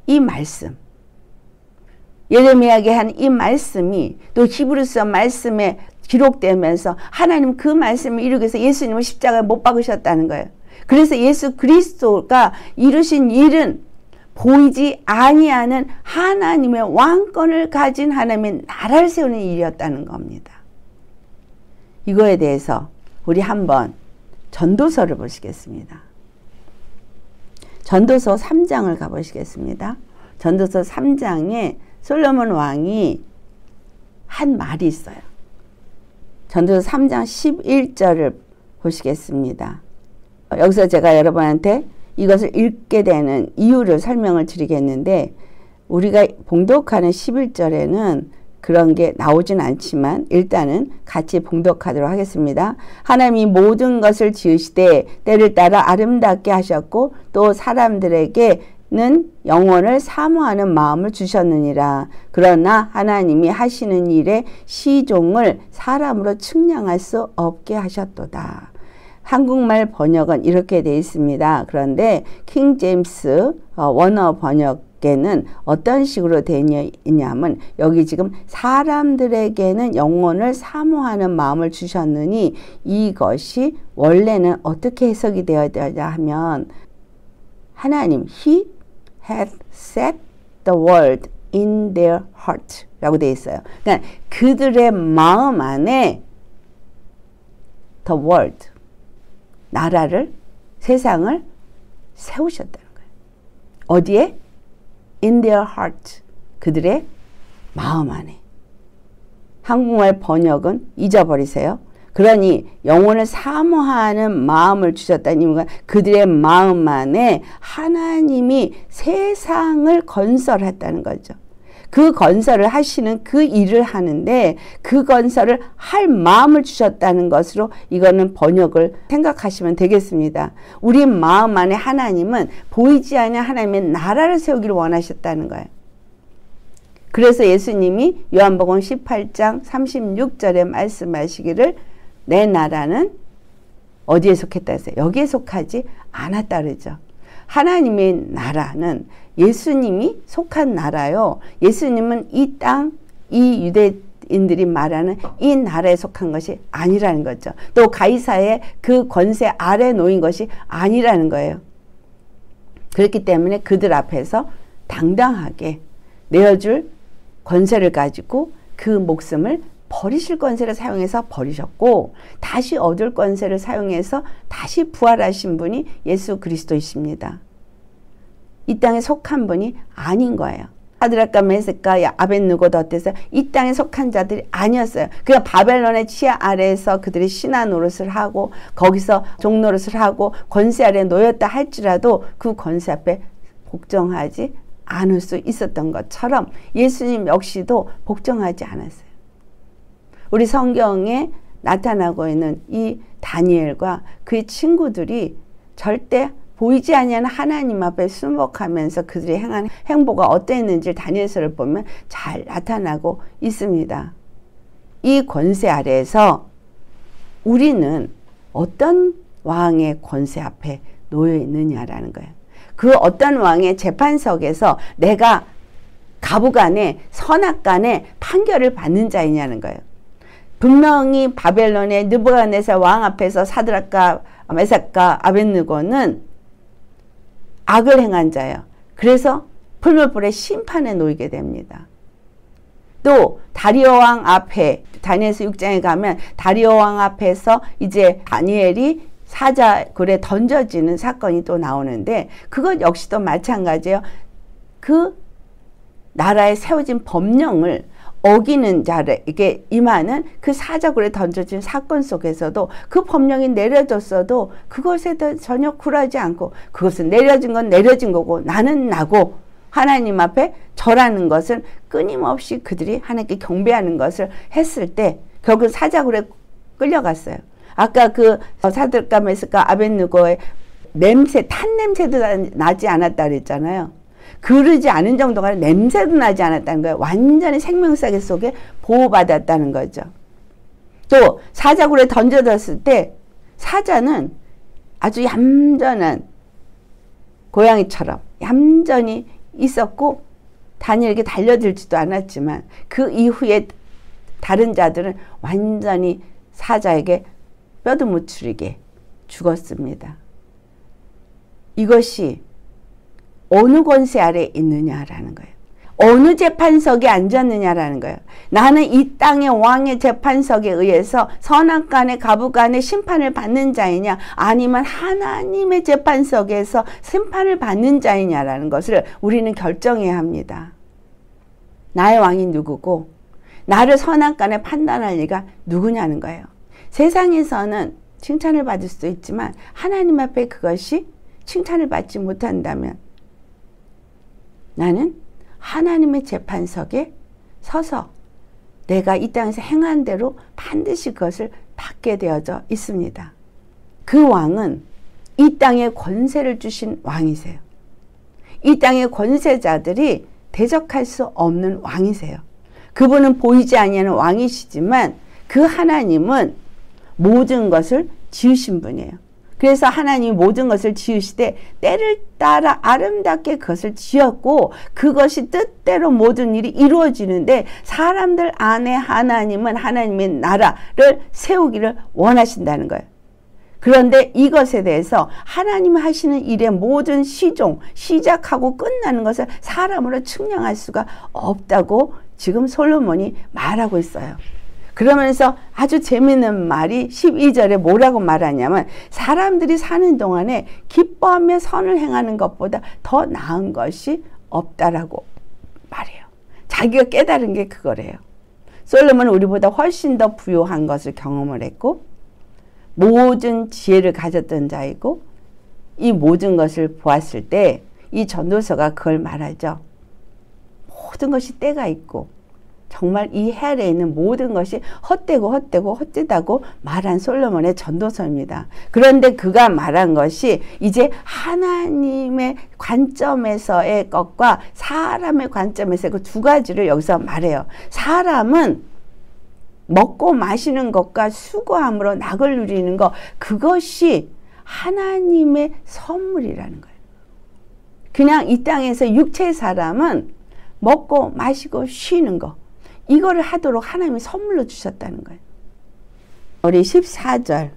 이 말씀, 예레미야에게 한 이 말씀이 또 히브리서 말씀에 기록되면서 하나님 그 말씀을 이루기 위해서 예수님을 십자가에 못 박으셨다는 거예요. 그래서 예수 그리스도가 이루신 일은 보이지 아니하는 하나님의 왕권을 가진 하나님의 나라를 세우는 일이었다는 겁니다. 이거에 대해서 우리 한번 전도서를 보시겠습니다. 전도서 3장을 가보시겠습니다. 전도서 3장에 솔로몬 왕이 한 말이 있어요. 전도서 3장 11절을 보시겠습니다. 여기서 제가 여러분한테 이것을 읽게 되는 이유를 설명을 드리겠는데, 우리가 봉독하는 11절에는 그런 게 나오진 않지만 일단은 같이 봉독하도록 하겠습니다. 하나님이 모든 것을 지으시되 때를 따라 아름답게 하셨고 또 사람들에게는 영원을 사모하는 마음을 주셨느니라. 그러나 하나님이 하시는 일에 시종을 사람으로 측량할 수 없게 하셨도다. 한국말 번역은 이렇게 되어 있습니다. 그런데 킹 제임스 원어 번역에는 어떤 식으로 되어 있냐면, 여기 지금 사람들에게는 영혼을 사모하는 마음을 주셨느니, 이것이 원래는 어떻게 해석이 되어야 하면, 하나님 He hath set the world in their heart 라고 되어 있어요. 그러니까 그들의 마음 안에 the world, 나라를, 세상을 세우셨다는 거예요. 어디에? In their heart, 그들의 마음 안에. 한국말 번역은 잊어버리세요. 그러니 영혼을 사모하는 마음을 주셨다는 이유가 그들의 마음 안에 하나님이 세상을 건설했다는 거죠. 그 건설을 하시는 그 일을 하는데 그 건설을 할 마음을 주셨다는 것으로 이거는 번역을 생각하시면 되겠습니다. 우리 마음 안에 하나님은 보이지 않는 하나님의 나라를 세우기를 원하셨다는 거예요. 그래서 예수님이 요한복음 18장 36절에 말씀하시기를 내 나라는 어디에 속했다 했어요? 여기에 속하지 않았다 그러죠. 하나님의 나라는 예수님이 속한 나라요. 예수님은 이 땅, 이 유대인들이 말하는 이 나라에 속한 것이 아니라는 거죠. 또 가이사의 그 권세 아래 놓인 것이 아니라는 거예요. 그렇기 때문에 그들 앞에서 당당하게 내어줄 권세를 가지고 그 목숨을 버리실 권세를 사용해서 버리셨고 다시 얻을 권세를 사용해서 다시 부활하신 분이 예수 그리스도이십니다. 이 땅에 속한 분이 아닌 거예요. 사드락과 메삭과 아벳느고도 어때서 이 땅에 속한 자들이 아니었어요. 그냥 바벨론의 치하 아래에서 그들이 신하 노릇을 하고 거기서 종 노릇을 하고 권세 아래에 놓였다 할지라도 그 권세 앞에 복종하지 않을 수 있었던 것처럼 예수님 역시도 복종하지 않았어요. 우리 성경에 나타나고 있는 이 다니엘과 그의 친구들이 절대 보이지 아니하는 하나님 앞에 순복하면서 그들이 행한 행보가 어땠는지를 다니엘서를 보면 잘 나타나고 있습니다. 이 권세 아래에서 우리는 어떤 왕의 권세 앞에 놓여 있느냐라는 거예요. 그 어떤 왕의 재판석에서 내가 가부간에 선악간에 판결을 받는 자이냐는 거예요. 분명히 바벨론의 느부갓네살 왕 앞에서 사드락과 메삭과 아벳느고는 악을 행한 자예요. 그래서 풀물불의 심판에 놓이게 됩니다. 또 다리오 왕 앞에 다니엘서 6장에 가면 다리오 왕 앞에서 이제 다니엘이 사자굴에 던져지는 사건이 또 나오는데 그것 역시도 마찬가지예요. 그 나라에 세워진 법령을 어기는 자에게 임하는 그 사자굴에 던져진 사건 속에서도 그 법령이 내려졌어도 그것에 전혀 굴하지 않고 그것은 내려진 건 내려진 거고 나는 나고 하나님 앞에 절하는 것을 끊임없이 그들이 하나님께 경배하는 것을 했을 때 결국 사자굴에 끌려갔어요. 아까 그 사드락과 메삭과 아벳느고의 냄새, 탄 냄새도 나지 않았다 그랬잖아요. 그러지 않은 정도가 아니라 냄새도 나지 않았다는 거예요. 완전히 생명사계 속에 보호받았다는 거죠. 또 사자굴에 던져졌을 때 사자는 아주 얌전한 고양이처럼 얌전히 있었고 다니엘에게 달려들지도 않았지만 그 이후에 다른 자들은 완전히 사자에게 뼈도 못 추리게 죽었습니다. 이것이 어느 권세 아래 있느냐라는 거예요. 어느 재판석에 앉았느냐라는 거예요. 나는 이 땅의 왕의 재판석에 의해서 선악간에 가부간에 심판을 받는 자이냐 아니면 하나님의 재판석에서 심판을 받는 자이냐라는 것을 우리는 결정해야 합니다. 나의 왕이 누구고 나를 선악간에 판단할 리가 누구냐는 거예요. 세상에서는 칭찬을 받을 수도 있지만 하나님 앞에 그것이 칭찬을 받지 못한다면 나는 하나님의 재판석에 서서 내가 이 땅에서 행한 대로 반드시 그것을 받게 되어져 있습니다. 그 왕은 이 땅에 권세를 주신 왕이세요. 이 땅의 권세자들이 대적할 수 없는 왕이세요. 그분은 보이지 아니하는 왕이시지만 그 하나님은 모든 것을 지으신 분이에요. 그래서 하나님이 모든 것을 지으시되 때를 따라 아름답게 그것을 지었고 그것이 뜻대로 모든 일이 이루어지는데 사람들 안에 하나님은 하나님의 나라를 세우기를 원하신다는 거예요. 그런데 이것에 대해서 하나님 하시는 일의 모든 시종, 시작하고 끝나는 것을 사람으로 측량할 수가 없다고 지금 솔로몬이 말하고 있어요. 그러면서 아주 재미있는 말이 12절에 뭐라고 말하냐면 사람들이 사는 동안에 기뻐하며 선을 행하는 것보다 더 나은 것이 없다라고 말해요. 자기가 깨달은 게 그거래요. 솔로몬은 우리보다 훨씬 더 부유한 것을 경험을 했고 모든 지혜를 가졌던 자이고 이 모든 것을 보았을 때 이 전도서가 그걸 말하죠. 모든 것이 때가 있고 정말 이 해아래 있는 모든 것이 헛되다고 말한 솔로몬의 전도서입니다. 그런데 그가 말한 것이 이제 하나님의 관점에서의 것과 사람의 관점에서의 그 두 가지를 여기서 말해요. 사람은 먹고 마시는 것과 수고함으로 낙을 누리는 것, 그것이 하나님의 선물이라는 거예요. 그냥 이 땅에서 육체의 사람은 먹고 마시고 쉬는 거, 이거를 하도록 하나님이 선물로 주셨다는 거예요. 우리 14절과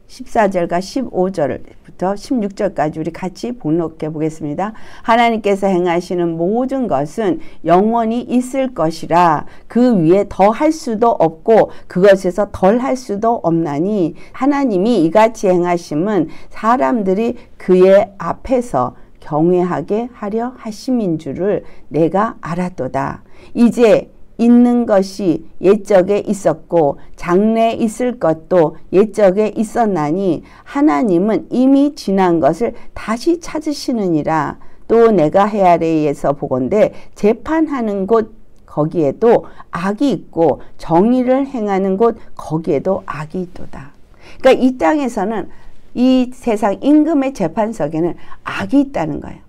15절부터 16절까지 우리 같이 복록해 보겠습니다. 하나님께서 행하시는 모든 것은 영원히 있을 것이라 그 위에 더 할 수도 없고 그것에서 덜 할 수도 없나니 하나님이 이같이 행하심은 사람들이 그의 앞에서 경외하게 하려 하심인 줄을 내가 알았도다. 이제 있는 것이 옛적에 있었고 장래에 있을 것도 옛적에 있었나니 하나님은 이미 지난 것을 다시 찾으시느니라. 또 내가 해 아래에서 보건대 재판하는 곳 거기에도 악이 있고 정의를 행하는 곳 거기에도 악이 있도다. 그러니까 이 땅에서는 이 세상 임금의 재판석에는 악이 있다는 거예요.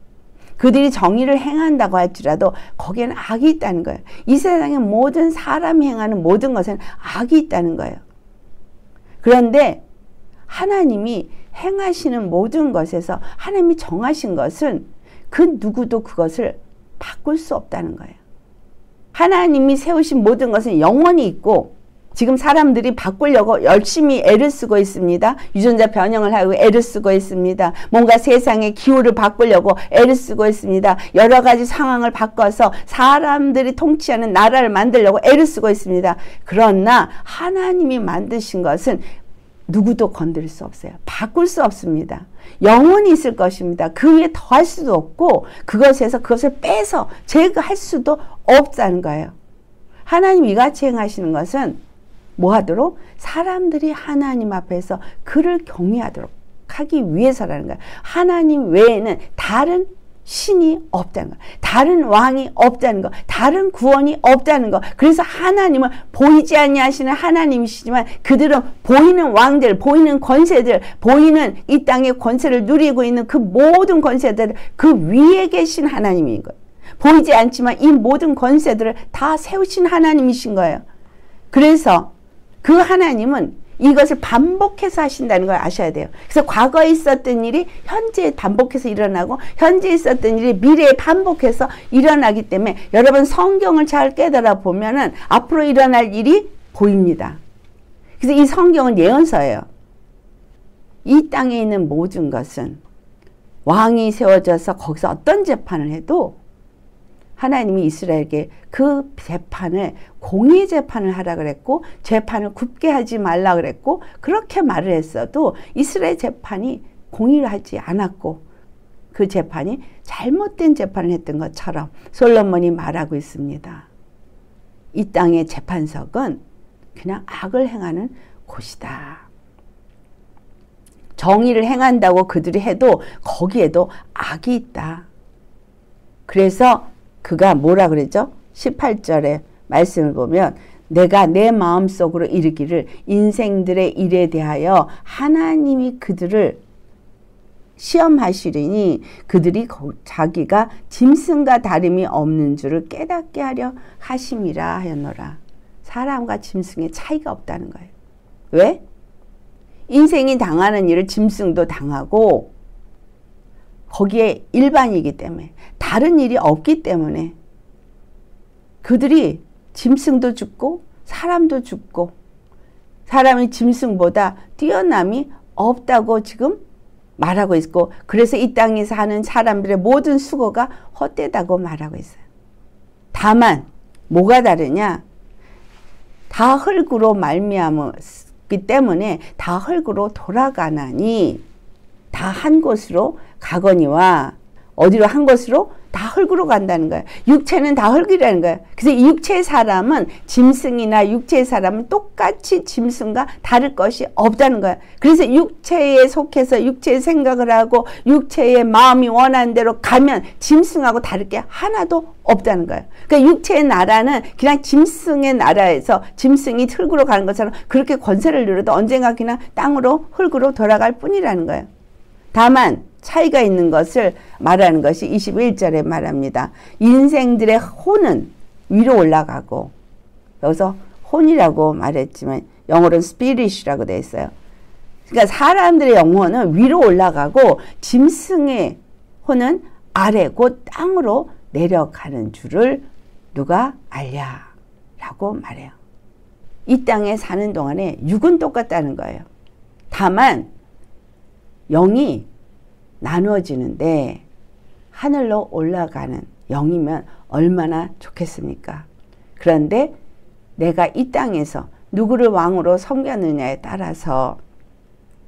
그들이 정의를 행한다고 할지라도 거기에는 악이 있다는 거예요. 이 세상의 모든 사람이 행하는 모든 것에는 악이 있다는 거예요. 그런데 하나님이 행하시는 모든 것에서 하나님이 정하신 것은 그 누구도 그것을 바꿀 수 없다는 거예요. 하나님이 세우신 모든 것은 영원히 있고 지금 사람들이 바꾸려고 열심히 애를 쓰고 있습니다. 유전자 변형을 하고 애를 쓰고 있습니다. 뭔가 세상의 기후를 바꾸려고 애를 쓰고 있습니다. 여러 가지 상황을 바꿔서 사람들이 통치하는 나라를 만들려고 애를 쓰고 있습니다. 그러나 하나님이 만드신 것은 누구도 건드릴 수 없어요. 바꿀 수 없습니다. 영원히 있을 것입니다. 그 위에 더할 수도 없고 그것에서 그것을 빼서 제거할 수도 없다는 거예요. 하나님이 이같이 행하시는 것은 뭐 하도록? 사람들이 하나님 앞에서 그를 경외하도록 하기 위해서라는 거예요. 하나님 외에는 다른 신이 없다는 거, 다른 왕이 없다는 거, 다른 구원이 없다는 거. 그래서 하나님은 보이지 아니하시는 하나님이시지만 그들은 보이는 왕들, 보이는 권세들, 보이는 이 땅의 권세를 누리고 있는 그 모든 권세들 그 위에 계신 하나님인 거예요. 보이지 않지만 이 모든 권세들을 다 세우신 하나님이신 거예요. 그래서 그 하나님은 이것을 반복해서 하신다는 걸 아셔야 돼요. 그래서 과거에 있었던 일이 현재에 반복해서 일어나고 현재에 있었던 일이 미래에 반복해서 일어나기 때문에 여러분 성경을 잘 깨달아 보면은 앞으로 일어날 일이 보입니다. 그래서 이 성경은 예언서예요. 이 땅에 있는 모든 것은 왕이 세워져서 거기서 어떤 재판을 해도 하나님이 이스라엘에게 그 재판을 공의 재판을 하라 그랬고 재판을 굽게 하지 말라 그랬고 그렇게 말을 했어도 이스라엘 재판이 공의를 하지 않았고 그 재판이 잘못된 재판을 했던 것처럼 솔로몬이 말하고 있습니다. 이 땅의 재판석은 그냥 악을 행하는 곳이다. 정의를 행한다고 그들이 해도 거기에도 악이 있다. 그래서 그가 뭐라 그랬죠? 18절에 말씀을 보면 내가 내 마음속으로 이르기를 인생들의 일에 대하여 하나님이 그들을 시험하시리니 그들이 자기가 짐승과 다름이 없는 줄을 깨닫게 하려 하심이라 하였노라. 사람과 짐승의 차이가 없다는 거예요. 왜? 인생이 당하는 일을 짐승도 당하고 거기에 일반이기 때문에 다른 일이 없기 때문에 그들이 짐승도 죽고 사람도 죽고 사람이 짐승보다 뛰어남이 없다고 지금 말하고 있고 그래서 이 땅에서 하는 사람들의 모든 수고가 헛되다고 말하고 있어요. 다만 뭐가 다르냐? 다 흙으로 말미암았기 때문에 다 흙으로 돌아가나니 다 한 곳으로 가거니와 어디로 한 곳으로 다 흙으로 간다는 거예요. 육체는 다 흙이라는 거예요. 그래서 육체의 사람은 짐승이나 육체의 사람은 똑같이 짐승과 다를 것이 없다는 거예요. 그래서 육체에 속해서 육체의 생각을 하고 육체의 마음이 원하는 대로 가면 짐승하고 다를 게 하나도 없다는 거예요. 그러니까 육체의 나라는 그냥 짐승의 나라에서 짐승이 흙으로 가는 것처럼 그렇게 권세를 누려도 언젠가 그냥 땅으로 흙으로 돌아갈 뿐이라는 거예요. 다만 차이가 있는 것을 말하는 것이 21절에 말합니다. 인생들의 혼은 위로 올라가고, 여기서 혼이라고 말했지만 영어로는 spirit이라고 되어 있어요. 그러니까 사람들의 영혼은 위로 올라가고 짐승의 혼은 아래 곧 땅으로 내려가는 줄을 누가 알랴 라고 말해요. 이 땅에 사는 동안에 육은 똑같다는 거예요. 다만 영이 나누어지는데 하늘로 올라가는 영이면 얼마나 좋겠습니까? 그런데 내가 이 땅에서 누구를 왕으로 섬겼느냐에 따라서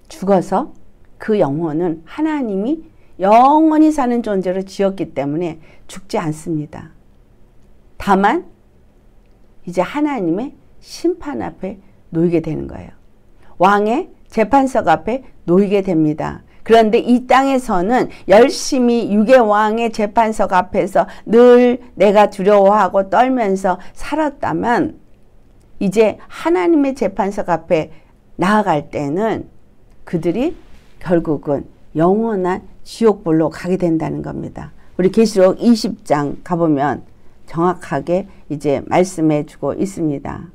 죽어서 그 영혼은 하나님이 영원히 사는 존재로 지었기 때문에 죽지 않습니다. 다만 이제 하나님의 심판 앞에 놓이게 되는 거예요. 왕의 재판석 앞에 놓이게 됩니다. 그런데 이 땅에서는 열심히 육의 왕의 재판석 앞에서 늘 내가 두려워하고 떨면서 살았다면 이제 하나님의 재판석 앞에 나아갈 때는 그들이 결국은 영원한 지옥불로 가게 된다는 겁니다. 우리 계시록 20장 가보면 정확하게 이제 말씀해 주고 있습니다.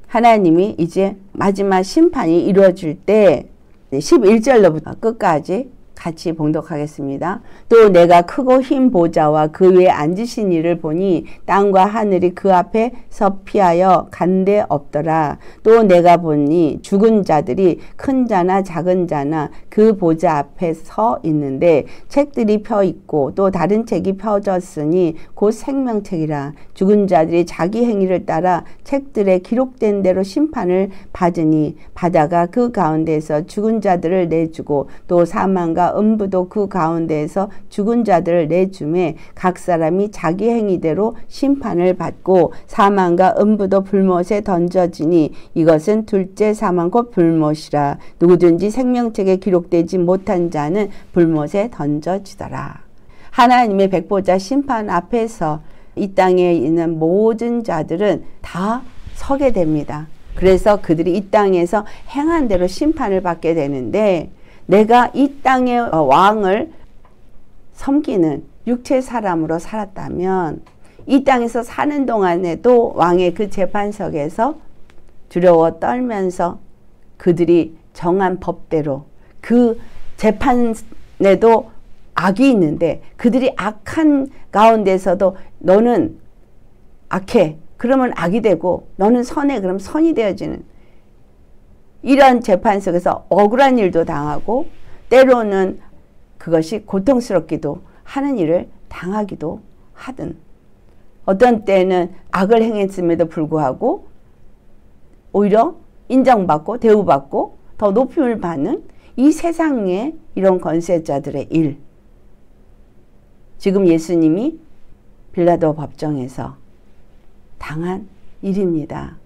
하나님이 이제 마지막 심판이 이루어질 때 11절로부터 끝까지 같이 봉독하겠습니다. 또 내가 크고 흰 보좌와 그 위에 앉으신 이를 보니 땅과 하늘이 그 앞에 서 피하여 간데 없더라. 또 내가 보니 죽은 자들이 큰 자나 작은 자나 그 보좌 앞에 서 있는데 책들이 펴 있고 또 다른 책이 펴졌으니 곧 생명책이라. 죽은 자들이 자기 행위를 따라 책들에 기록된 대로 심판을 받으니 바다가 그 가운데에서 죽은 자들을 내주고 또 사망과 음부도 그 가운데에서 죽은 자들을 내주매 각 사람이 자기 행위대로 심판을 받고 사망과 음부도 불못에 던져지니 이것은 둘째 사망 곧 불못이라. 누구든지 생명책에 기록되지 못한 자는 불못에 던져지더라. 하나님의 백보자 심판 앞에서 이 땅에 있는 모든 자들은 다 서게 됩니다. 그래서 그들이 이 땅에서 행한 대로 심판을 받게 되는데 내가 이 땅의 왕을 섬기는 육체 사람으로 살았다면 이 땅에서 사는 동안에도 왕의 그 재판석에서 두려워 떨면서 그들이 정한 법대로 그 재판에도 악이 있는데 그들이 악한 가운데서도 너는 악해. 그러면 악이 되고 너는 선해. 그럼 선이 되어지는 이런 재판 속에서 억울한 일도 당하고 때로는 그것이 고통스럽기도 하는 일을 당하기도 하든 어떤 때는 악을 행했음에도 불구하고 오히려 인정받고 대우받고 더 높임을 받는 이 세상의 이런 권세자들의 일. 지금 예수님이 빌라도 법정에서 당한 일입니다.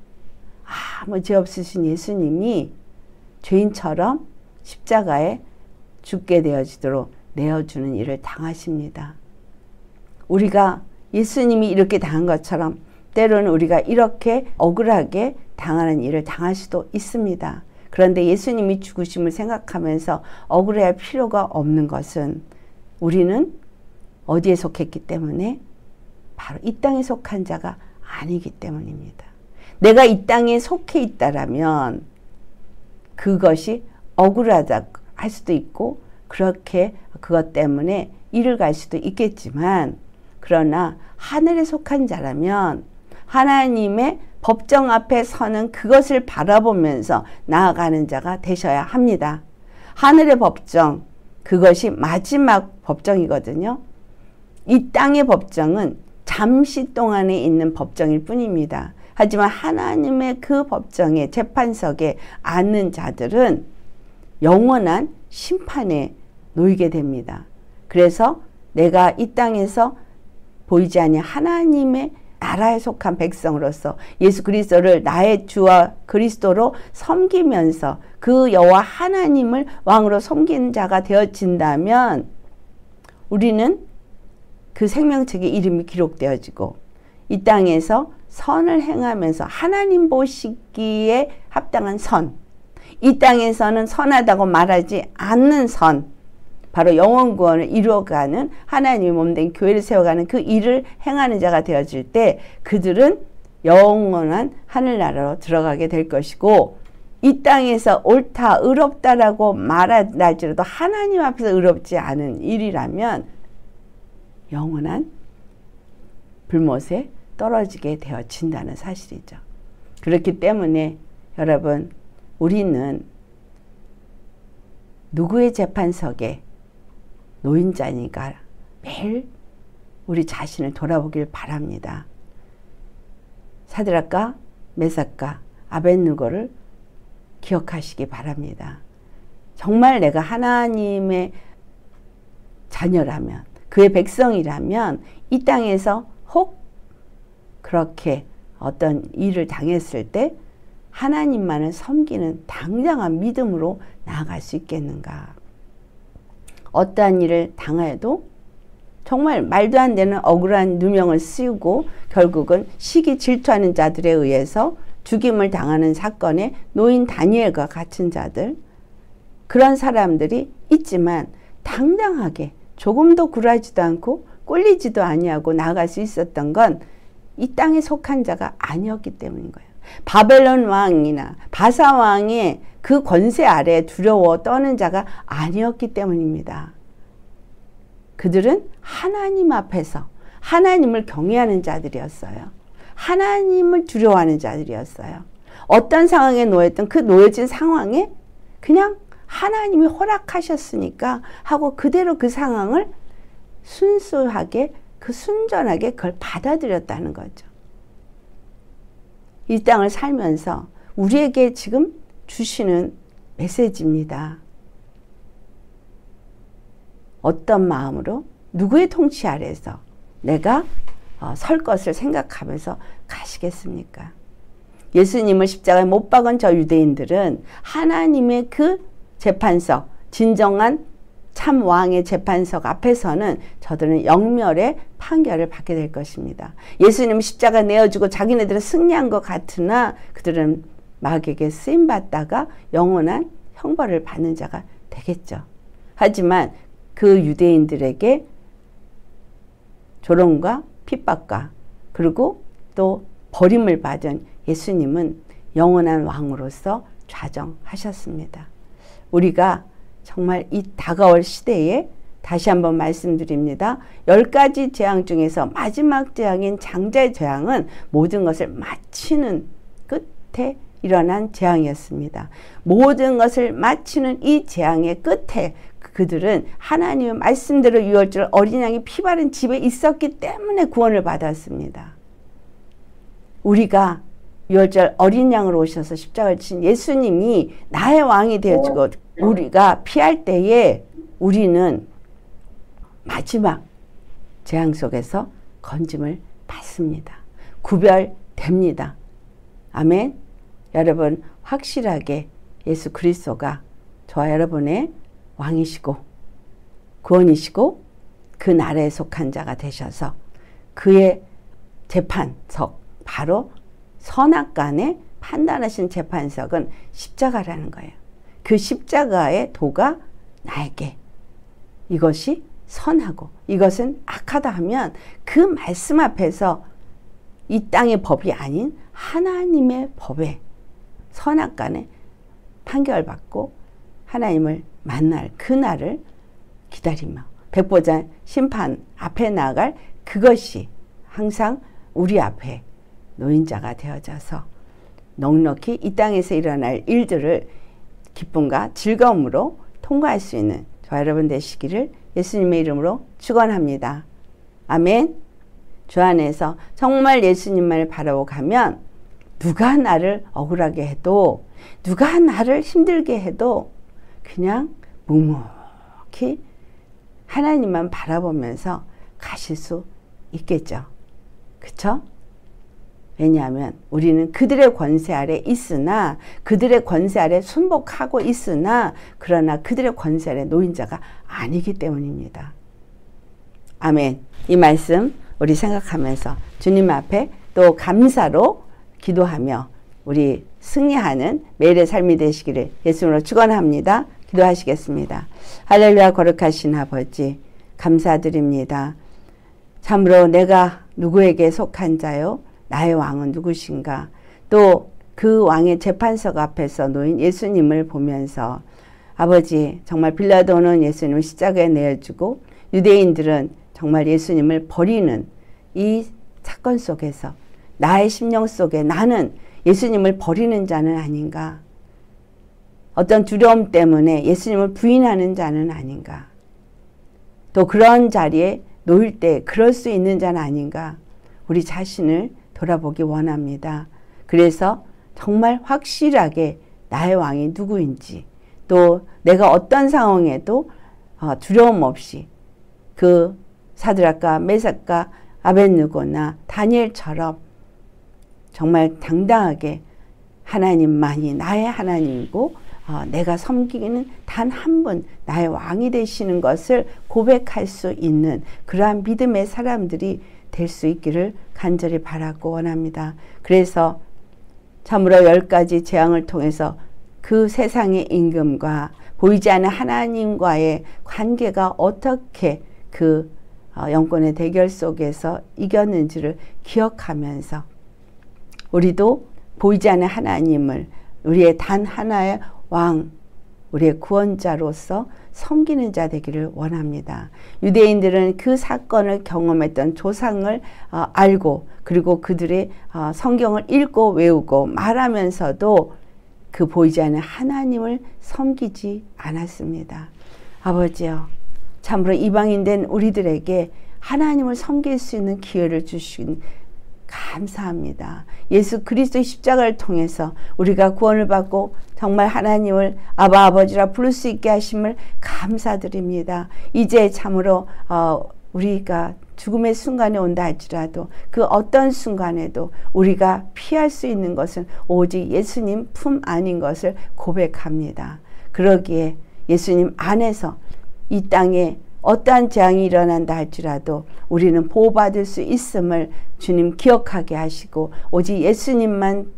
아무 죄 없으신 예수님이 죄인처럼 십자가에 죽게 되어지도록 내어주는 일을 당하십니다. 우리가 예수님이 이렇게 당한 것처럼 때로는 우리가 이렇게 억울하게 당하는 일을 당할 수도 있습니다. 그런데 예수님이 죽으심을 생각하면서 억울해할 필요가 없는 것은 우리는 어디에 속했기 때문에 바로 이 땅에 속한 자가 아니기 때문입니다. 내가 이 땅에 속해 있다라면 그것이 억울하다 할 수도 있고 그렇게 그것 때문에 일을 갈 수도 있겠지만 그러나 하늘에 속한 자라면 하나님의 법정 앞에 서는 그것을 바라보면서 나아가는 자가 되셔야 합니다. 하늘의 법정, 그것이 마지막 법정이거든요. 이 땅의 법정은 잠시 동안에 있는 법정일 뿐입니다. 하지만 하나님의 그 법정에 재판석에 앉는 자들은 영원한 심판에 놓이게 됩니다. 그래서 내가 이 땅에서 보이지 않는 하나님의 나라에 속한 백성으로서 예수 그리스도를 나의 주와 그리스도로 섬기면서 그 여호와 하나님을 왕으로 섬기는 자가 되어진다면 우리는 그 생명책의 이름이 기록되어지고 이 땅에서 선을 행하면서 하나님 보시기에 합당한 선, 이 땅에서는 선하다고 말하지 않는 선, 바로 영원 구원을 이루어가는 하나님의 몸된 교회를 세워가는 그 일을 행하는 자가 되어질 때 그들은 영원한 하늘나라로 들어가게 될 것이고 이 땅에서 옳다, 의롭다라고 말할지라도 하나님 앞에서 의롭지 않은 일이라면 영원한 불못에 떨어지게 되어진다는 사실이죠. 그렇기 때문에 여러분 우리는 누구의 재판석에 노인자니까 매일 우리 자신을 돌아보길 바랍니다. 사드락과 메삭과 아벳느고를 기억하시기 바랍니다. 정말 내가 하나님의 자녀라면 그의 백성이라면 이 땅에서 혹 그렇게 어떤 일을 당했을 때 하나님만을 섬기는 당당한 믿음으로 나아갈 수 있겠는가. 어떠한 일을 당해도 정말 말도 안 되는 억울한 누명을 씌우고 결국은 시기 질투하는 자들에 의해서 죽임을 당하는 사건에 노인 다니엘과 같은 자들, 그런 사람들이 있지만 당당하게 조금도 굴하지도 않고 꼴리지도 아니하고 나아갈 수 있었던 건 이 땅에 속한 자가 아니었기 때문인 거예요. 바벨론 왕이나 바사 왕의 그 권세 아래 두려워 떠는 자가 아니었기 때문입니다. 그들은 하나님 앞에서 하나님을 경외하는 자들이었어요. 하나님을 두려워하는 자들이었어요. 어떤 상황에 놓였던 그 놓여진 상황에 그냥 하나님이 허락하셨으니까 하고 그대로 그 상황을 순수하게 순전하게 그걸 받아들였다는 거죠. 이 땅을 살면서 우리에게 지금 주시는 메시지입니다. 어떤 마음으로 누구의 통치 아래서 내가 설 것을 생각하면서 가시겠습니까? 예수님을 십자가에 못 박은 저 유대인들은 하나님의 그 재판석, 진정한 참 왕의 재판석 앞에서는 저들은 영멸의 판결을 받게 될 것입니다. 예수님은 십자가 내어주고 자기네들은 승리한 것 같으나 그들은 마귀에게 쓰임받다가 영원한 형벌을 받는 자가 되겠죠. 하지만 그 유대인들에게 조롱과 핍박과 그리고 또 버림을 받은 예수님은 영원한 왕으로서 좌정하셨습니다. 우리가 정말 이 다가올 시대에 다시 한번 말씀드립니다. 10가지 재앙 중에서 마지막 재앙인 장자의 재앙은 모든 것을 마치는 끝에 일어난 재앙이었습니다. 모든 것을 마치는 이 재앙의 끝에 그들은 하나님의 말씀대로 유월절 어린 양이 피 바른 집에 있었기 때문에 구원을 받았습니다. 우리가 유월절 어린 양으로 오셔서 십자가를 친 예수님이 나의 왕이 되어주고 우리가 피할 때에 우리는 마지막 재앙 속에서 건짐을 받습니다. 구별됩니다. 아멘. 여러분 확실하게 예수 그리스도가 저와 여러분의 왕이시고 구원이시고 그 나라에 속한 자가 되셔서 그의 재판석, 바로 선악간에 판단하신 재판석은 십자가라는 거예요. 그 십자가의 도가 나에게 이것이 선하고 이것은 악하다 하면 그 말씀 앞에서 이 땅의 법이 아닌 하나님의 법에 선악간에 판결받고 하나님을 만날 그날을 기다리며 백보자 심판 앞에 나아갈 그것이 항상 우리 앞에 노인자가 되어져서 넉넉히 이 땅에서 일어날 일들을 기쁨과 즐거움으로 통과할 수 있는 저와 여러분 되시기를 예수님의 이름으로 축원합니다. 아멘. 주 안에서 정말 예수님만을 바라보고 가면 누가 나를 억울하게 해도 누가 나를 힘들게 해도 그냥 묵묵히 하나님만 바라보면서 가실 수 있겠죠. 그쵸? 왜냐하면 우리는 그들의 권세 아래 있으나, 그들의 권세 아래 순복하고 있으나, 그러나 그들의 권세 아래 놓인 자가 아니기 때문입니다. 아멘. 이 말씀 우리 생각하면서 주님 앞에 또 감사로 기도하며 우리 승리하는 매일의 삶이 되시기를 예수님으로 축원합니다. 기도하시겠습니다. 할렐루야. 거룩하신 아버지, 감사드립니다. 참으로 내가 누구에게 속한 자요? 나의 왕은 누구신가? 또 그 왕의 재판석 앞에서 놓인 예수님을 보면서 아버지, 정말 빌라도는 예수님을 십자가에 내어주고 유대인들은 정말 예수님을 버리는 이 사건 속에서 나의 심령 속에 나는 예수님을 버리는 자는 아닌가? 어떤 두려움 때문에 예수님을 부인하는 자는 아닌가? 또 그런 자리에 놓일 때 그럴 수 있는 자는 아닌가? 우리 자신을 돌아보기 원합니다. 그래서 정말 확실하게 나의 왕이 누구인지, 또 내가 어떤 상황에도 두려움 없이 그 사드락과 메삭과 아벳느고나 다니엘처럼 정말 당당하게 하나님만이 나의 하나님이고 내가 섬기는 단 한 분 나의 왕이 되시는 것을 고백할 수 있는 그러한 믿음의 사람들이 될 수 있기를 간절히 바라고 원합니다. 그래서 참으로 10가지 재앙을 통해서 그 세상의 임금과 보이지 않는 하나님과의 관계가 어떻게 그 영권의 대결 속에서 이겼는지를 기억하면서 우리도 보이지 않는 하나님을 우리의 단 하나의 왕, 우리의 구원자로서 섬기는 자 되기를 원합니다. 유대인들은 그 사건을 경험했던 조상을 알고, 그리고 그들의 성경을 읽고 외우고 말하면서도 그 보이지 않는 하나님을 섬기지 않았습니다. 아버지여, 참으로 이방인된 우리들에게 하나님을 섬길 수 있는 기회를 주신 감사합니다. 예수 그리스도의 십자가를 통해서 우리가 구원을 받고 정말 하나님을 아바 아버지라 부를 수 있게 하심을 감사드립니다. 이제 참으로 우리가 죽음의 순간에 온다 할지라도 그 어떤 순간에도 우리가 피할 수 있는 것은 오직 예수님 품 안인 것을 고백합니다. 그러기에 예수님 안에서 이 땅에 어떠한 재앙이 일어난다 할지라도 우리는 보호받을 수 있음을 주님 기억하게 하시고 오직 예수님만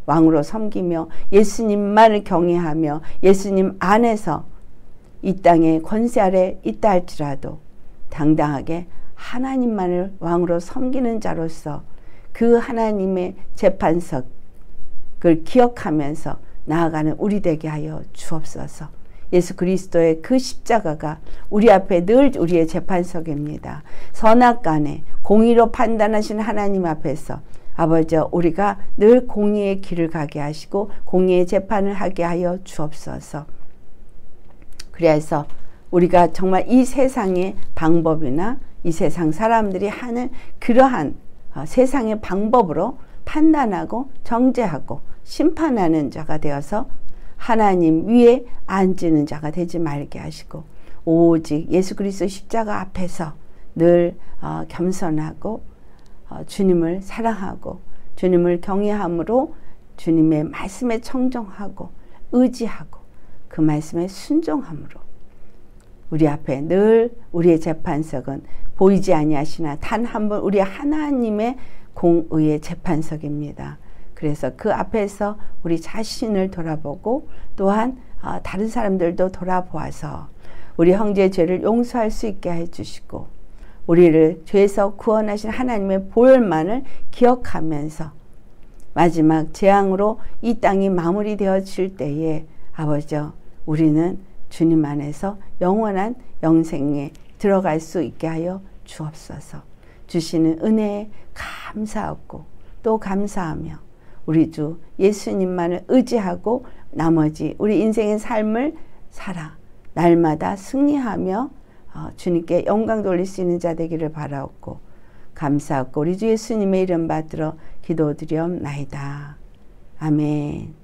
왕으로 섬기며 예수님만을 경외하며 예수님 안에서 이 땅에 권세 아래 있다 할지라도 당당하게 하나님만을 왕으로 섬기는 자로서 그 하나님의 재판석을 기억하면서 나아가는 우리 되게 하여 주옵소서. 예수 그리스도의 그 십자가가 우리 앞에 늘 우리의 재판석입니다. 선악간에 공의로 판단하시는 하나님 앞에서 아버지, 우리가 늘 공의의 길을 가게 하시고 공의의 재판을 하게 하여 주옵소서. 그래서 우리가 정말 이 세상의 방법이나 이 세상 사람들이 하는 그러한 세상의 방법으로 판단하고 정죄하고 심판하는 자가 되어서 하나님 위에 앉는 자가 되지 말게 하시고 오직 예수 그리스도 십자가 앞에서 늘 겸손하고 주님을 사랑하고 주님을 경외함으로 주님의 말씀에 청정하고 의지하고 그 말씀에 순종함으로 우리 앞에 늘 우리의 재판석은 보이지 아니하시나 단 한 번 우리 하나님의 공의의 재판석입니다. 그래서 그 앞에서 우리 자신을 돌아보고 또한 다른 사람들도 돌아보아서 우리 형제의 죄를 용서할 수 있게 해주시고 우리를 죄에서 구원하신 하나님의 보혈만을 기억하면서 마지막 재앙으로 이 땅이 마무리되어질 때에 아버지, 우리는 주님 안에서 영원한 영생에 들어갈 수 있게 하여 주옵소서. 주시는 은혜에 감사하고 또 감사하며 우리 주 예수님만을 의지하고 나머지 우리 인생의 삶을 살아 날마다 승리하며 주님께 영광 돌릴 수 있는 자 되기를 바라옵고 감사하고 우리 주 예수님의 이름 받들어 기도드리옵나이다. 아멘.